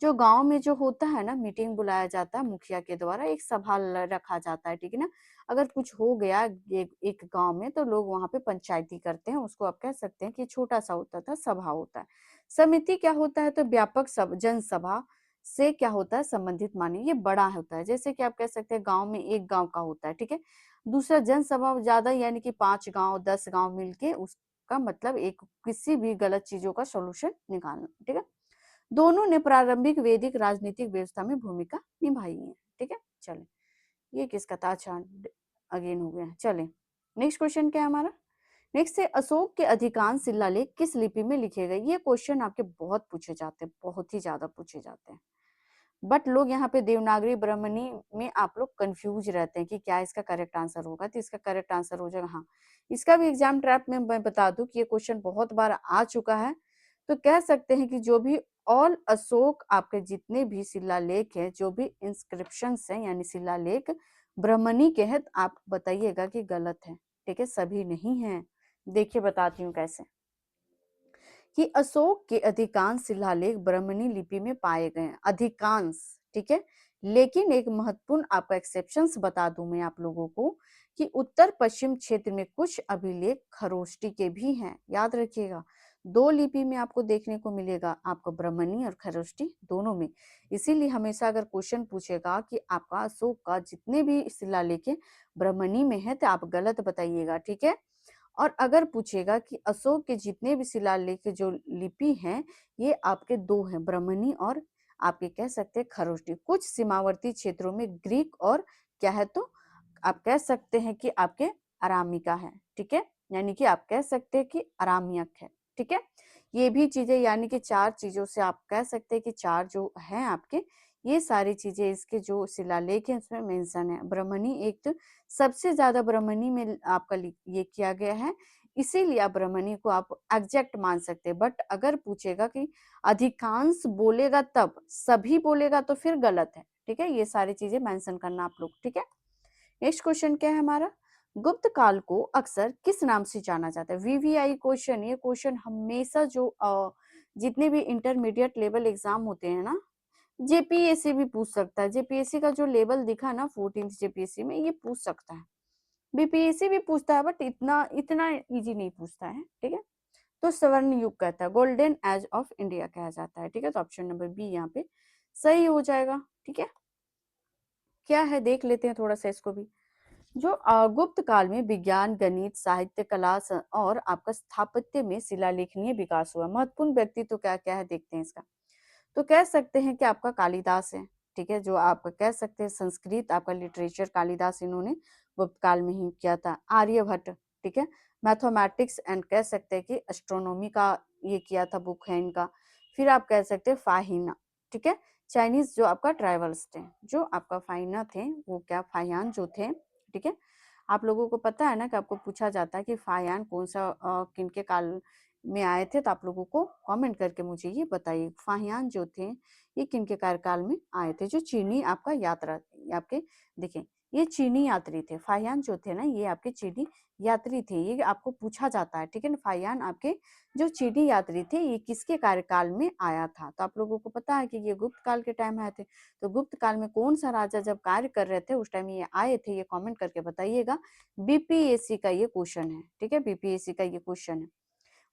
A: जो गांव में जो होता है ना, मीटिंग बुलाया जाता है मुखिया के द्वारा, एक सभा रखा जाता है, ठीक है ना। अगर कुछ हो गया एक गांव में तो लोग वहां पे पंचायती करते हैं, उसको आप कह सकते हैं कि छोटा सा होता था, सभा होता है। समिति क्या होता है तो व्यापक जनसभा से क्या होता है संबंधित, मानिए ये बड़ा होता है, जैसे कि आप कह सकते हैं गांव में एक गांव का होता है, ठीक है। दूसरा जनसभा ज्यादा, यानी कि 5 गांव 10 गांव मिलके, उसका मतलब एक किसी भी गलत चीजों का सोल्यूशन निकालना, ठीक है। दोनों ने प्रारंभिक वैदिक राजनीतिक व्यवस्था में भूमिका निभाई है, ठीक है। चले ये किसका था, अच्छा अगेन हो गया। चले नेक्स्ट क्वेश्चन क्या है हमारा, नेक्स्ट है अशोक के अधिकांश शिलालेख किस लिपि में लिखे गए। ये क्वेश्चन आपके बहुत पूछे जाते हैं, बहुत ही ज्यादा पूछे जाते हैं, बट लोग यहाँ पे देवनागरी ब्राह्मणी में आप लोग कंफ्यूज रहते हैं कि क्या इसका करेक्ट आंसर होगा, तो इसका करेक्ट आंसर हो जाएगा, हाँ इसका भी एग्जाम ट्रैप में मैं बता दूं कि ये क्वेश्चन बहुत बार आ चुका है, तो कह सकते हैं कि जो भी ऑल अशोक आपके जितने भी शिलालेख हैं, जो भी इंस्क्रिप्शंस हैं यानी शिलालेख ब्रह्मणी के हैं, आप बताइएगा कि गलत है। ठीक है, सभी नहीं है। देखिए बताती हूँ कैसे कि अशोक के अधिकांश शिलालेख ब्राह्मणी लिपि में पाए गए हैं, अधिकांश। ठीक है, लेकिन एक महत्वपूर्ण आपका एक्सेप्शंस बता दूं मैं आप लोगों को कि उत्तर पश्चिम क्षेत्र में कुछ अभिलेख खरोष्टी के भी हैं। याद रखिएगा, दो लिपि में आपको देखने को मिलेगा, आपको ब्राह्मणी और खरोष्टी दोनों में। इसीलिए हमेशा अगर क्वेश्चन पूछेगा कि आपका अशोक का जितने भी शिलालेख है ब्राह्मणी में है, तो आप गलत बताइएगा। ठीक है, और अगर पूछेगा कि अशोक के जितने भी शिलालेख जो लिपि हैं, ये आपके दो हैं, ब्राह्मणी और आपके कह सकते हैं खरोष्टी। कुछ सीमावर्ती क्षेत्रों में ग्रीक और क्या है, तो आप कह सकते हैं कि आपके अरामिका है। ठीक है, यानी कि आप कह सकते हैं कि अरामियक है। ठीक है, ये भी चीजें यानी कि चार चीजों से आप कह सकते हैं कि चार जो है आपके, ये सारी चीजें इसके जो शिलालेख है उसमें मेंशन है। ब्राह्मणी एक तो सबसे ज्यादा ब्राह्मणी में आपका ये किया गया है, इसीलिए आप ब्राह्मणी को आप एग्जैक्ट मान सकते हैं। बट अगर पूछेगा कि अधिकांश बोलेगा तब, सभी बोलेगा तो फिर गलत है। ठीक है, ये सारी चीजें मेंशन करना आप लोग। ठीक है, नेक्स्ट क्वेश्चन क्या है हमारा, गुप्त काल को अक्सर किस नाम से जाना जाता है। वीवीआई क्वेश्चन, ये क्वेश्चन हमेशा जो जितने भी इंटरमीडिएट लेवल एग्जाम होते हैं ना, जेपीएससी भी पूछ सकता है। जेपीएससी का जो लेवल दिखा ना 14th जेपीएससी में, ये पूछ सकता है। बीपीएससी भी पूछता है, बट इतना इतना इजी नहीं पूछता है। ठीक है, तो स्वर्ण युग कहता है, गोल्डन एज ऑफ इंडिया कहा जाता है। ठीक है, तो ऑप्शन नंबर बी यहाँ पे सही हो जाएगा। ठीक है, क्या है देख लेते हैं थोड़ा सा इसको भी। जो गुप्त काल में विज्ञान, गणित, साहित्य, कला और आपका स्थापत्य में शिलालेखनीय विकास हुआ। महत्वपूर्ण व्यक्ति तो क्या क्या है देखते हैं इसका। तो कह सकते हैं कि आपका कालिदास है। ठीक है, जो आप कह सकते हैं संस्कृत आपका लिटरेचर कालिदास इन्होंने गुप्त काल में ही किया था। आर्यभट्ट, ठीक है, मैथमेटिक्स एंड कह सकते हैं कि एस्ट्रोनॉमी का ये किया था, बुक है इनका। फिर आप कह सकते हैं फाहिना। ठीक है, चाइनीज जो आपका ट्राइवल्स थे, जो आपका फाइना थे, वो क्या फाहियान जो थे। ठीक है, आप लोगों को पता है ना कि आपको पूछा जाता है कि फाहियान कौन सा किनके काल में आए थे, तो आप लोगों को कमेंट करके मुझे ये बताइए फाहियान जो थे ये किनके कार्यकाल में आए थे। जो चीनी आपका यात्रा आपके देखिए, ये चीनी यात्री थे। फाहियान जो थे ना, ये आपके चीनी यात्री थे, ये आपको पूछा जाता है। ठीक है ना, फाहियान आपके जो चीनी यात्री थे, ये किसके कार्यकाल में आया था। तो आप लोगों को पता है कि ये गुप्त काल के टाइम आए थे। तो गुप्त काल में कौन सा राजा जब कार्य कर रहे थे उस टाइम ये आए थे, ये कमेंट करके बताइएगा। बीपीएससी का ये क्वेश्चन है। ठीक है, बीपीएससी का ये क्वेश्चन है।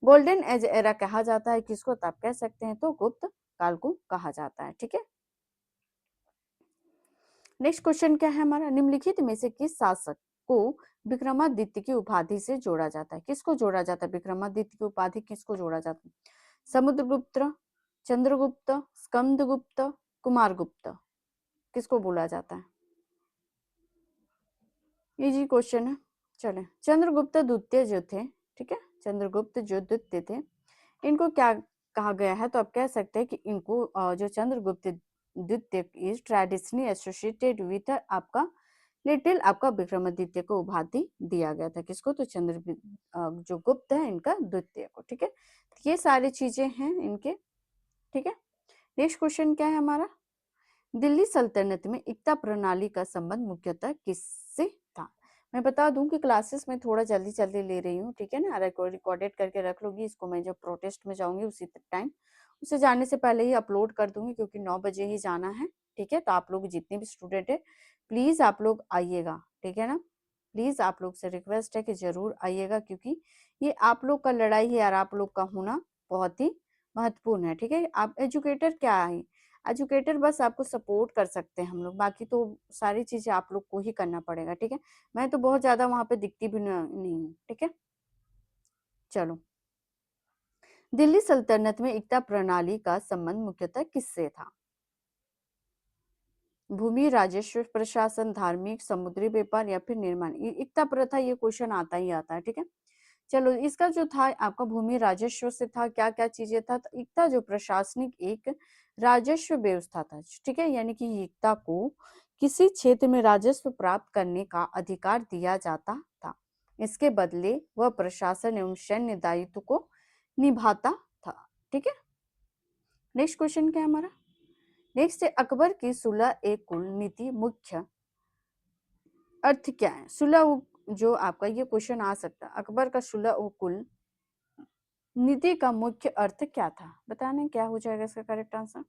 A: गोल्डन एज एरा कहा जाता है किसको, तो आप कह सकते हैं तो गुप्त काल को कहा जाता है। ठीक है, नेक्स्ट क्वेश्चन क्या है हमारा, निम्नलिखित में से किस शासक को विक्रमादित्य की उपाधि से जोड़ा जाता है। किसको जोड़ा जाता है, विक्रमादित्य की उपाधि किसको जोड़ा जाता है। समुद्रगुप्त, चंद्रगुप्त, स्कंदगुप्त, कुमारगुप्त, किसको बोला जाता है। इजी क्वेश्चन है। चले, चंद्रगुप्त द्वितीय जो थे, ठीक है, चंद्रगुप्त जो द्वितीय थे, इनको क्या कहा गया है, तो आप कह सकते हैं कि इनको जो चंद्रगुप्त द्वितीय इज ट्रेडिशनली एसोसिएटेड विद आपका लिटिल आपका विक्रमादित्य को उपाधि दिया गया था। किसको, तो जो गुप्त है इनका द्वितीय को। ठीक है, ये सारी चीजें हैं इनके। ठीक है, नेक्स्ट क्वेश्चन क्या है हमारा, दिल्ली सल्तनत में एकता प्रणाली का संबंध मुख्यतः किससे था। मैं बता दूं कि क्लासेस में थोड़ा जल्दी जल्दी ले रही हूँ। ठीक है ना, रिकॉर्डेड करके रख लूंगी इसको, मैं जब प्रोटेस्ट में जाऊंगी उसी टाइम, उसे जाने से पहले ही अपलोड कर दूंगी, क्योंकि 9 बजे ही जाना है। ठीक है, तो आप लोग जितने भी स्टूडेंट है प्लीज आप लोग आइएगा। ठीक है ना, प्लीज आप लोग से रिक्वेस्ट है कि जरूर आइएगा, क्योंकि ये आप लोग का लड़ाई है और आप लोग का होना बहुत ही महत्वपूर्ण है। ठीक है, आप एजुकेटर क्या है, एजुकेटर बस आपको सपोर्ट कर सकते हैं हम लोग, बाकी तो सारी चीजें आप लोग को ही करना पड़ेगा। ठीक है, मैं तो बहुत ज्यादा वहां पे दिखती भी नहीं हूँ। ठीक है, चलो, दिल्ली सल्तनत में एकता प्रणाली का संबंध मुख्यतः किससे था। भूमि, राजस्व, प्रशासन, धार्मिक, समुद्री व्यापार या फिर निर्माण। एकता प्रथा, ये क्वेश्चन आता ही आता है। ठीक है, चलो, इसका जो था आपका भूमि राजस्व से था, क्या क्या चीजें था, तो एकता जो प्रशासनिक एक राजस्व व्यवस्था था। ठीक है, यानी कि एकता को किसी क्षेत्र में राजस्व प्राप्त करने का अधिकार दिया जाता था, इसके बदले वह प्रशासन एवं सैन्य दायित्व को निभाता था। ठीक है। नेक्स्ट क्वेश्चन क्या है हमारा? नेक्स्ट है अकबर की सुलह ए कुल नीति मुख्य अर्थ क्या है? जो आपका ये क्वेश्चन आ सकता है, अकबर का सुलह ओ कुल नीति का मुख्य अर्थ क्या था? बताने क्या हो जाएगा इसका करेक्ट आंसर?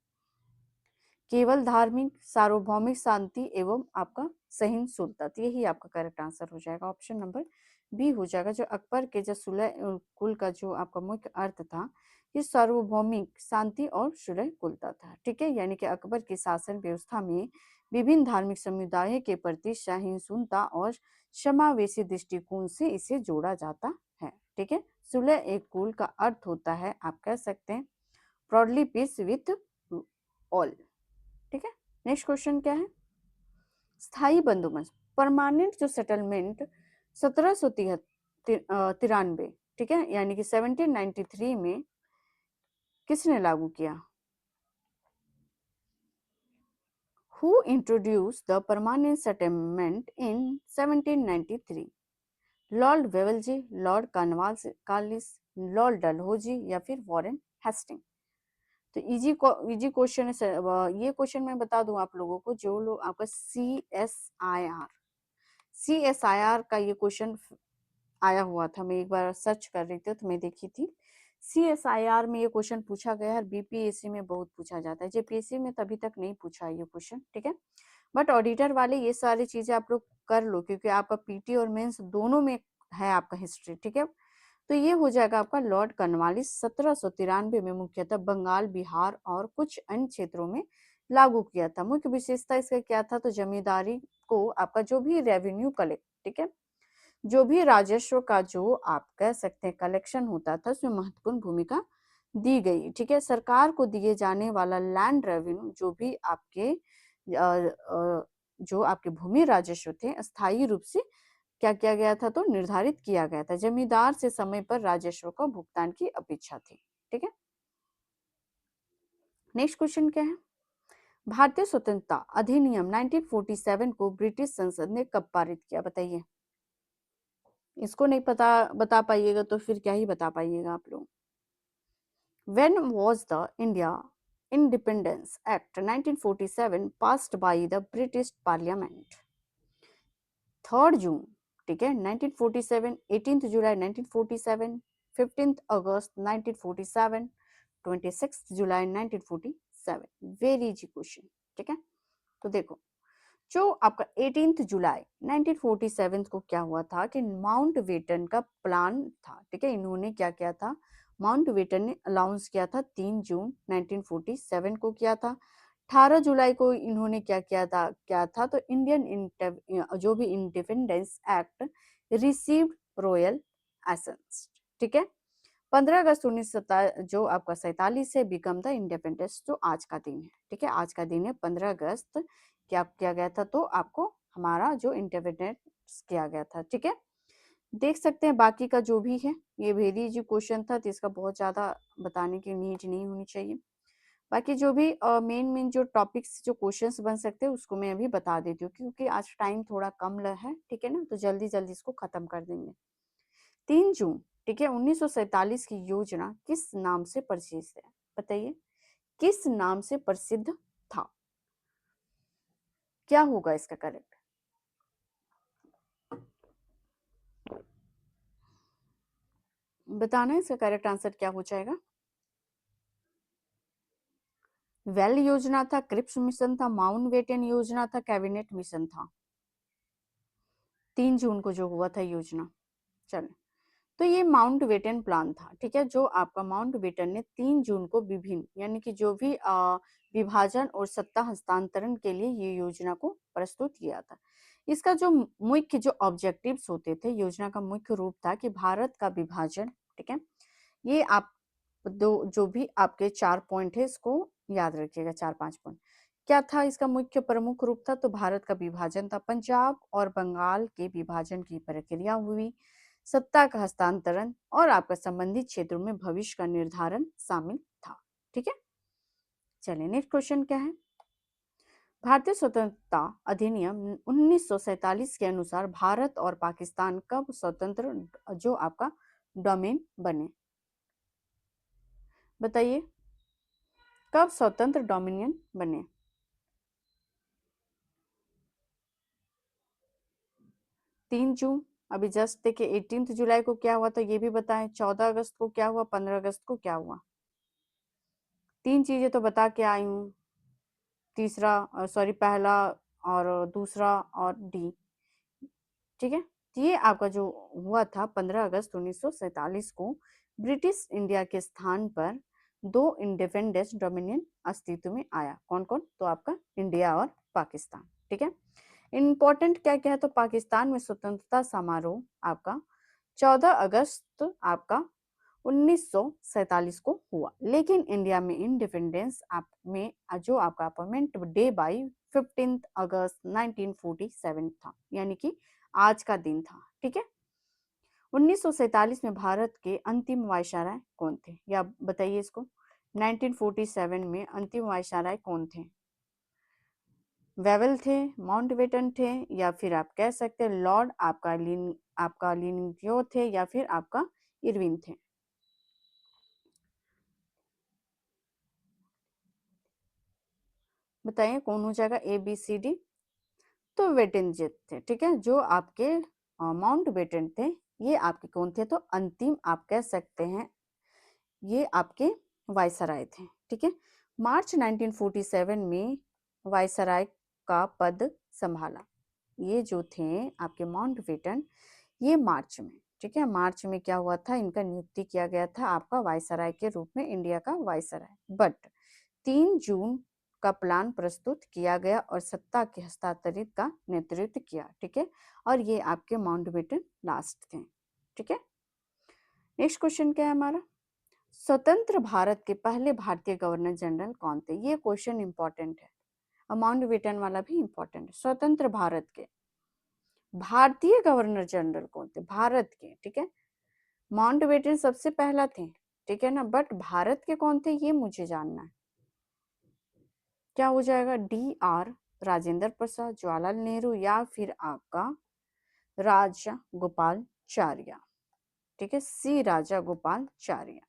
A: केवल धार्मिक सार्वभौमिक शांति एवं आपका सहिष्णुता, तो यही आपका करेक्ट आंसर हो जाएगा। ऑप्शन नंबर बी हो जाएगा। जो अकबर के जो सुलह कुल का जो आपका मुख्य अर्थ था, ये सार्वभौमिक शांति और सुलह कुलता था। ठीक है, यानी कि अकबर की शासन व्यवस्था में विभिन्न धार्मिक समुदायों के प्रति सहिष्णुता और समावेशी दृष्टिकोण से इसे जोड़ा जाता है। ठीक है, सुलह एक कुल का अर्थ होता है, आप कह सकते हैं ब्रॉडली पीस विथ ऑल। ठीक है। नेक्स्ट क्वेश्चन क्या है? स्थायी बंदोबस्त परमानेंट जो सेटलमेंट 1793, ठीक है, यानी कि 1793 में किसने लागू किया? Who introduced the permanent settlement in 1793? Lord Wellesley, Lord Cornwallis, Lord Dalhousie या फिर वॉरेन हेस्टिंग? तो इजी क्वेश्चन है। ये क्वेश्चन मैं बता दूं आप लोगों को, जो लोग आपका CSIR का ये क्वेश्चन आया हुआ था, मैं एक बार सर्च कर रही थी तो मैं देखी थी CSIR में ये क्वेश्चन पूछा गया है। BPSC में बहुत पूछा जाता है, JPSC में तभी तक नहीं पूछा ये क्वेश्चन। ठीक है, बट ऑडिटर वाले ये सारी चीजें आप लोग कर लो, क्योंकि आपका PT और मेंस दोनों में है आपका हिस्ट्री। ठीक है, तो ये हो जाएगा आपका लॉर्ड कॉर्नवालिस 1793 में मुख्यतः बंगाल, बिहार और कुछ अन्य क्षेत्रों में लागू किया था। मुख्य विशेषता इसका क्या था? तो जमींदारी को आपका जो भी रेवेन्यू कलेक्ट, ठीक है, जो भी राजस्व का जो आप कह सकते हैं कलेक्शन होता था, उसमें महत्वपूर्ण भूमिका दी गई। ठीक है, सरकार को दिए जाने वाला लैंड रेवेन्यू, जो भी आपके जो आपके भूमि राजस्व थे, अस्थायी रूप से क्या किया गया था? तो निर्धारित किया गया था। जमींदार से समय पर राजस्व का भुगतान की अपेक्षा थी। ठीक है, नेक्स्ट क्वेश्चन क्या है? भारतीय स्वतंत्रता अधिनियम 1947 को ब्रिटिश संसद ने कब पारित किया? बताइए। इसको नहीं पता बता पाइएगा तो फिर क्या ही बता पाइएगा आप लोग। When was the India Independence Act 1947 passed by the British Parliament? 3 जून, ठीक है, 1947, 18 जुलाई 1947, 15 अगस्त 1947, 26 जुलाई 1947। Very easy question. ठीक है, तो देखो, जो आपका 18 जुलाई 1947 को क्या हुआ था कि माउंट बेटन का प्लान था। ठीक है, इन्होंने क्या किया था? माउंट बेटन ने अलाउंस किया था 3 जून 1947 को किया था। 18 जुलाई को इन्होंने क्या था तो जो भी independence act received royal essence. ठीक है, 15 अगस्त 19 जो आपका 47 से बिकम द इंडिपेंडेंस, जो आज का दिन है। ठीक है, आज का दिन है 15 अगस्त। क्या किया गया था? तो आपको हमारा जो इंडिपेंडेंस किया गया था। ठीक है, देख सकते हैं बाकी का जो भी है, ये वेरी इजी क्वेश्चन था, तो इसका बहुत ज्यादा बताने की नीड नहीं होनी चाहिए। बाकी जो भी मेन मेन जो टॉपिक्स जो क्वेश्चंस बन सकते हैं उसको मैं अभी बता देती हूँ, क्योंकि आज टाइम थोड़ा कम है। ठीक है ना, तो जल्दी जल्दी इसको खत्म कर देंगे। 3 जून, ठीक है, 1947 की योजना किस नाम से प्रसिद्ध है? बताइए, किस नाम से प्रसिद्ध था? क्या होगा इसका करेक्ट? बताना है इसका करेक्ट आंसर क्या हो जाएगा? वेल योजना था, क्रिप्स मिशन था, माउंटबेटन योजना था, कैबिनेट मिशन था? 3 जून को जो हुआ था योजना, चलो, तो ये माउंट बेटन प्लान था। ठीक है, जो आपका माउंट बेटन ने 3 जून को विभिन्न, यानी कि जो भी विभाजन और सत्ता हस्तांतरण के लिए ये योजना को प्रस्तुत किया था। इसका जो मुख्य जो ऑब्जेक्टिव्स होते थे, योजना का मुख्य रूप था कि भारत का विभाजन। ठीक है, ये आप दो जो भी आपके 4 पॉइंट है इसको याद रखिएगा, 4-5 पॉइंट। क्या था इसका मुख्य प्रमुख रूप? था तो भारत का विभाजन था, पंजाब और बंगाल के विभाजन की प्रक्रिया हुई, सत्ता का हस्तांतरण और आपका संबंधित क्षेत्रों में भविष्य का निर्धारण शामिल था। ठीक है, चलिए नेक्स्ट क्वेश्चन क्या है? भारतीय स्वतंत्रता अधिनियम 1947 के अनुसार भारत और पाकिस्तान कब स्वतंत्र जो आपका डोमेन बने? बताइए कब स्वतंत्र डोमिनियन बने? 3 जून। अभी जस्ट देखिए 18 जुलाई को क्या हुआ था ये भी बताएं, 14 अगस्त को क्या हुआ, 15 अगस्त को क्या हुआ। 3 चीजें तो बता के आई हूँ, तीसरा सॉरी पहला और दूसरा और डी, ठीक है। ये आपका जो हुआ था 15 अगस्त 1947 को ब्रिटिश इंडिया के स्थान पर 2 इंडिपेंडेंस डोमिनियन अस्तित्व में आया। कौन कौन? तो आपका इंडिया और पाकिस्तान, ठीक है। इम्पोर्टेंट क्या क्या है, तो पाकिस्तान में स्वतंत्रता समारोह आपका 14 अगस्त आपका 1947 को हुआ, लेकिन इंडिया में इंडिपेंडेंस आप में जो आपका अपॉइंटमेंट डे बाई 15 अगस्त 1947 था, यानी कि आज का दिन था, ठीक है। 1947 में भारत के अंतिम वायसराय कौन थे, या बताइए इसको। 1947 में अंतिम वायसराय कौन थे? वेवेल थे, माउंटबेटन थे, या फिर आप कह सकते हैं लॉर्ड आपका लिंगथियो थे, या फिर आपका इरविन थे। बताइए कौन हो जाएगा, ए बी सी डी। तो वेटेनजेट थे, ठीक है। जो आपके माउंट बेटन थे, ये आपके कौन थे, तो अंतिम आप कह सकते हैं ये आपके वायसराय थे, ठीक है। मार्च 1947 में वायसराय का पद संभाला। ये जो थे आपके माउंट बेटन, ये मार्च में, ठीक है, मार्च में क्या हुआ था, इनका नियुक्ति किया गया था आपका वायसराय के रूप में, इंडिया का वायसराय। बट 3 जून का प्लान प्रस्तुत किया गया और सत्ता के हस्तांतरित का नेतृत्व किया, ठीक है। और ये आपके माउंटबेटन लास्ट थे, ठीक है। नेक्स्ट क्वेश्चन क्या है हमारा, स्वतंत्र भारत के पहले भारतीय गवर्नर जनरल कौन थे? ये क्वेश्चन इंपॉर्टेंट है, और माउंटबेटन वाला भी इंपॉर्टेंट है। स्वतंत्र भारत के भारतीय गवर्नर जनरल कौन थे, भारत के, ठीक है। माउंटबेटन सबसे पहला थे, ठीक है ना, बट भारत के कौन थे ये मुझे जानना है। क्या हो जाएगा, डी आर राजेंद्र प्रसाद, जवाहरलाल नेहरू, या फिर आपका राजा गोपालचार्य, ठीक है, सी राजा गोपालचार्य।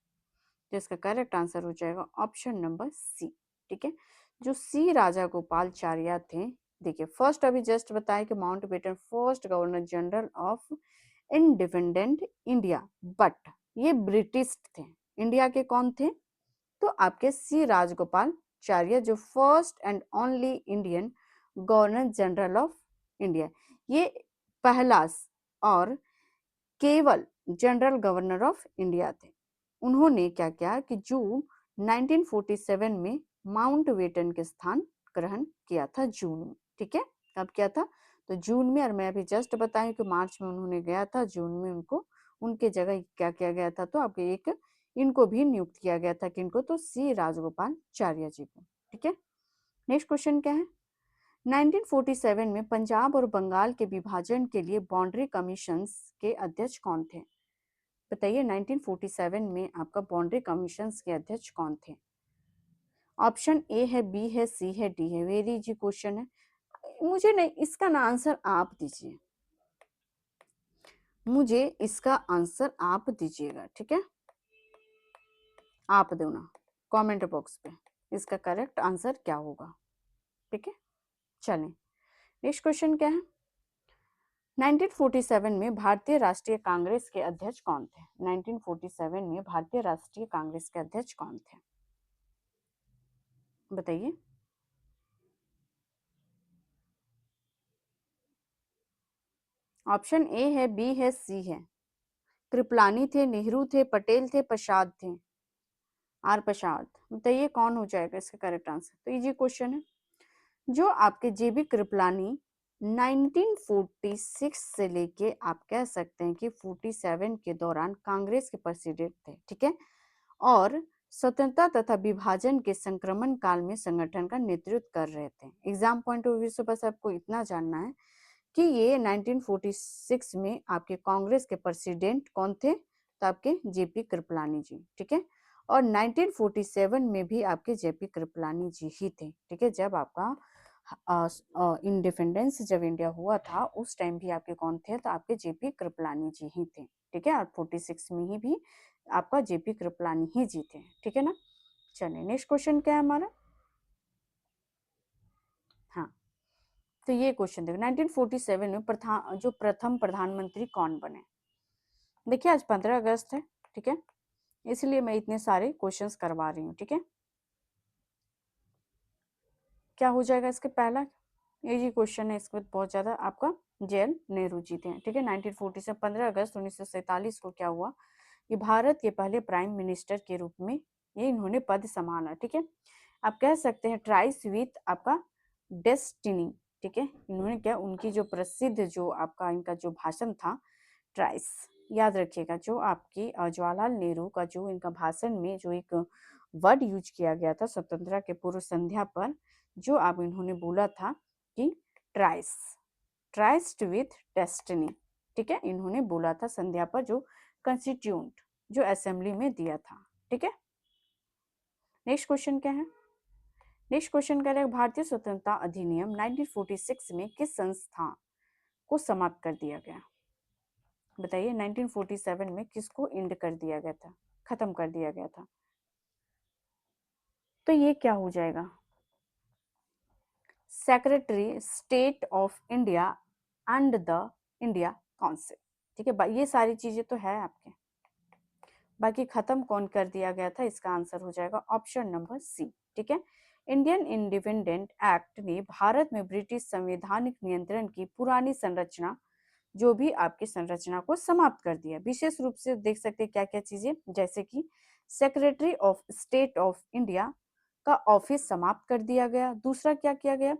A: तो इसका करेक्ट आंसर हो जाएगा ऑप्शन नंबर सी, ठीक है। जो सी राजा गोपालचार्य थे, देखिए फर्स्ट अभी जस्ट बताया कि Mountbatten first governor general of independent India, but ये ब्रिटिश थे। इंडिया के कौन थे, तो आपके सी राजगोपालचार्य, जो first and only Indian governor general of India, ये पहला और केवल जनरल गवर्नर ऑफ इंडिया थे। उन्होंने क्या किया कि जून 1947 में माउंटबेटन के स्थान ग्रहण किया था, जून में, ठीक है। कब किया था, तो जून में, और मैं अभी जस्ट बताई कि मार्च में उन्होंने गया था, जून में उनको उनके जगह क्या किया गया था, तो आपके एक इनको भी नियुक्त किया गया था, किनको, तो सी राजगोपालचार्य जी को, ठीक है। नेक्स्ट क्वेश्चन क्या है, 1947 में पंजाब और बंगाल के विभाजन के लिए बाउंड्री कमीशंस के अध्यक्ष कौन थे? बताइए 1947 में आपका बाउंड्री कमीशंस के अध्यक्ष कौन थे? ऑप्शन ए है, बी है, सी है, डी है। वेरी इजी क्वेश्चन है, मुझे नहीं, इसका ना आंसर आप दीजिए, मुझे इसका आंसर आप दीजिएगा, ठीक है। आप दो ना कमेंट बॉक्स पे इसका करेक्ट आंसर क्या होगा, ठीक है। चलें, नेक्स्ट क्वेश्चन क्या है, 1947 में भारतीय राष्ट्रीय कांग्रेस के अध्यक्ष कौन थे? 1947 में भारतीय राष्ट्रीय कांग्रेस के अध्यक्ष कौन थे, बताइए। ऑप्शन ए है, बी है, सी है। कृपलानी थे, नेहरू थे, पटेल थे, प्रसाद थे, आर प्रसाद। बताइए कौन हो जाएगा इसका करेक्ट आंसर। तो इजी क्वेश्चन है, जो आपके जेबी कृपलानी 1946 से लेके आप कह सकते हैं कि 47 के दौरान कांग्रेस के प्रेसिडेंट थे, ठीक है। और स्वतंत्रता तथा विभाजन के संक्रमण काल में संगठन का नेतृत्व कर रहे थे। एग्जाम पॉइंट ऑफ व्यू से बस आपको इतना जानना है कि ये 1946 में आपके कांग्रेस के प्रेसिडेंट कौन थे, तो आपके जेपी कृपलानी जी, ठीक है। और 1947 में भी आपके जेपी कृपलानी जी ही थे, ठीक है, जब आपका इंडिपेंडेंस जब इंडिया हुआ था उस टाइम भी आपके कौन थे, तो आपके जेपी कृपलानी जी ही थे, ठीक है। और 46 में ही भी आपका जेपी कृपलानी ही जी थे, ठीक है ना। चलिए नेक्स्ट क्वेश्चन क्या है हमारा। हाँ, तो ये क्वेश्चन देखो, 1947 में जो प्रथम प्रधानमंत्री कौन बने। देखिए आज 15 अगस्त है, ठीक है, इसलिए मैं इतने सारे क्वेश्चंस करवा रही हूँ, ठीक है। क्या हो जाएगा इसके पहला, ये जी क्वेश्चन है, इसके बाद बहुत ज्यादा आपका जेएल नेहरू जी थे, ठीक है। 1940 से 15 अगस्त 1947 को क्या हुआ, ये भारत के पहले प्राइम मिनिस्टर के रूप में ये इन्होंने पद संभाला, ठीक है। आप कह सकते हैं ट्राइस विथ आपका डेस्टिनी, ठीक है। इन्होंने क्या, उनकी जो प्रसिद्ध जो आपका इनका जो भाषण था ट्राइस, याद रखिएगा, जो आपकी जवाहरलाल नेहरू का जो इनका भाषण में जो एक वर्ड यूज किया गया था स्वतंत्रता के पूर्व संध्या पर, जो आप इन्होंने बोला था कि ट्राइस, ट्राइस्ट विथ डेस्टिनी, ठीक है, इन्होंने बोला था संध्या पर जो कंस्टिट्यूंट जो असेंबली में दिया था, ठीक है। नेक्स्ट क्वेश्चन क्या है, नेक्स्ट क्वेश्चन कह रहे हैं भारतीय स्वतंत्रता अधिनियम 1946 में किस संस्था को समाप्त कर दिया गया। बताइए 1947 में किसको एंड कर दिया गया था, खत्म कर दिया गया था। तो ये क्या हो जाएगा, secretary state of India and the India council, ठीक है। ये सारी चीजें तो है आपके, बाकी खत्म कौन कर दिया गया था, इसका आंसर हो जाएगा ऑप्शन नंबर सी, ठीक है। इंडियन इंडिपेंडेंट एक्ट ने भारत में ब्रिटिश संवैधानिक नियंत्रण की पुरानी संरचना, जो भी आपकी संरचना को समाप्त कर दिया। विशेष रूप से देख सकते हैं क्या क्या चीजें, जैसे कि secretary of state of India का ऑफिस समाप्त कर दिया गया। दूसरा क्या किया गया,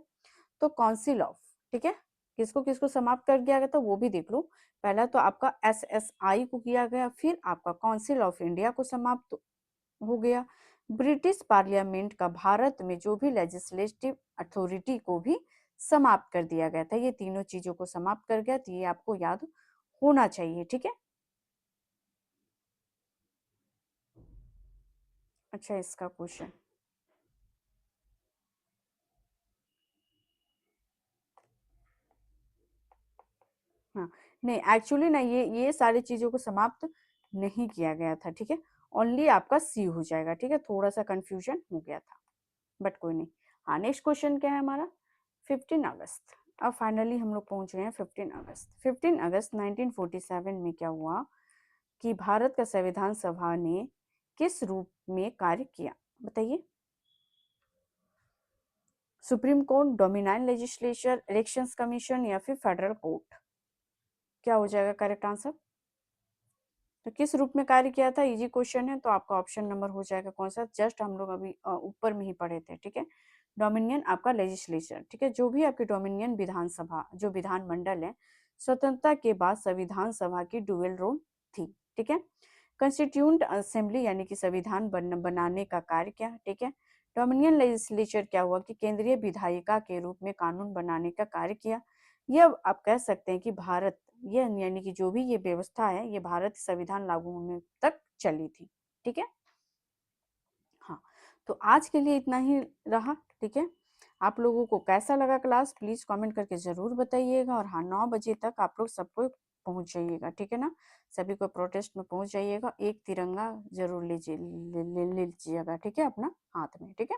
A: तो काउंसिल ऑफ, ठीक है, किसको किसको समाप्त कर दिया गया था वो भी देख लो। पहला तो आपका एसएसआई को किया गया, फिर आपका काउंसिल ऑफ इंडिया को समाप्त हो गया। ब्रिटिश पार्लियामेंट का भारत में जो भी लेजिस्लेटिव अथॉरिटी को भी समाप्त कर दिया गया था। ये तीनों चीजों को समाप्त कर गया, तो ये आपको याद होना चाहिए, ठीक है। अच्छा इसका क्वेश्चन, हाँ, नहीं एक्चुअली ना ये सारी चीजों को समाप्त नहीं किया गया था, ठीक है। ओनली आपका सी हो जाएगा, ठीक है, थोड़ा सा कंफ्यूजन हो गया था, बट कोई नहीं। हाँ नेक्स्ट क्वेश्चन क्या है हमारा, 15 अगस्त। अब फाइनली हम लोग पहुंच गए हैं 15 अगस्त। 15 अगस्त 1947 में क्या हुआ कि भारत का संविधान सभा ने किस रूप में कार्य किया, बताइए। Supreme court, dominion legislature, elections commission या फिर फेडरल कोर्ट, क्या हो जाएगा करेक्ट आंसर। तो किस रूप में कार्य किया था, इजी क्वेश्चन है, तो आपका ऑप्शन नंबर हो जाएगा कौन सा, जस्ट हम लोग अभी ऊपर में ही पढ़े थे, ठीक है। डोमिनियन आपका लेजिस्लेचर, ठीक है, जो भी आपकी डोमिनियन विधानसभा जो विधानमंडल है, स्वतंत्रता के बाद संविधान सभा की डुअल रोल थी, ठीक है। कंस्टिट्यूंट असेंबली यानी कि संविधान बनाने का कार्य क्या, ठीक है। डोमिनियन लेजिस्लेचर क्या हुआ कि केंद्रीय विधायिका के रूप में कानून बनाने का कार्य किया। यह आप कह सकते हैं कि भारत, ये यानी कि जो भी ये व्यवस्था है ये भारत संविधान लागू होने तक चली थी, ठीक है। हाँ, तो आज के लिए इतना ही रहा, ठीक है। आप लोगों को कैसा लगा क्लास प्लीज कमेंट करके जरूर बताइएगा, और हाँ 9 बजे तक आप लोग सबको पहुंच जाइएगा, ठीक है ना। सभी को प्रोटेस्ट में पहुंच जाइएगा, एक तिरंगा जरूर लीजिएगा, ठीक है, अपना हाथ में, ठीक है।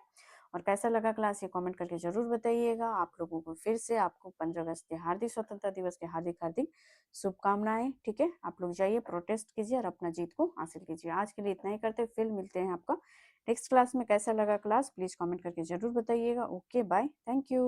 A: और कैसा लगा क्लास ये कमेंट करके जरूर बताइएगा। आप लोगों को फिर से आपको 15 अगस्त के हार्दिक स्वतंत्रता दिवस के हार्दिक हार्दिक शुभकामनाएं, ठीक है। आप लोग जाइए प्रोटेस्ट कीजिए और अपना जीत को हासिल कीजिए। आज के लिए इतना ही करते, फिर मिलते हैं आपका नेक्स्ट क्लास में। कैसा लगा क्लास प्लीज कमेंट करके जरूर बताइएगा। Okay bye, thank you.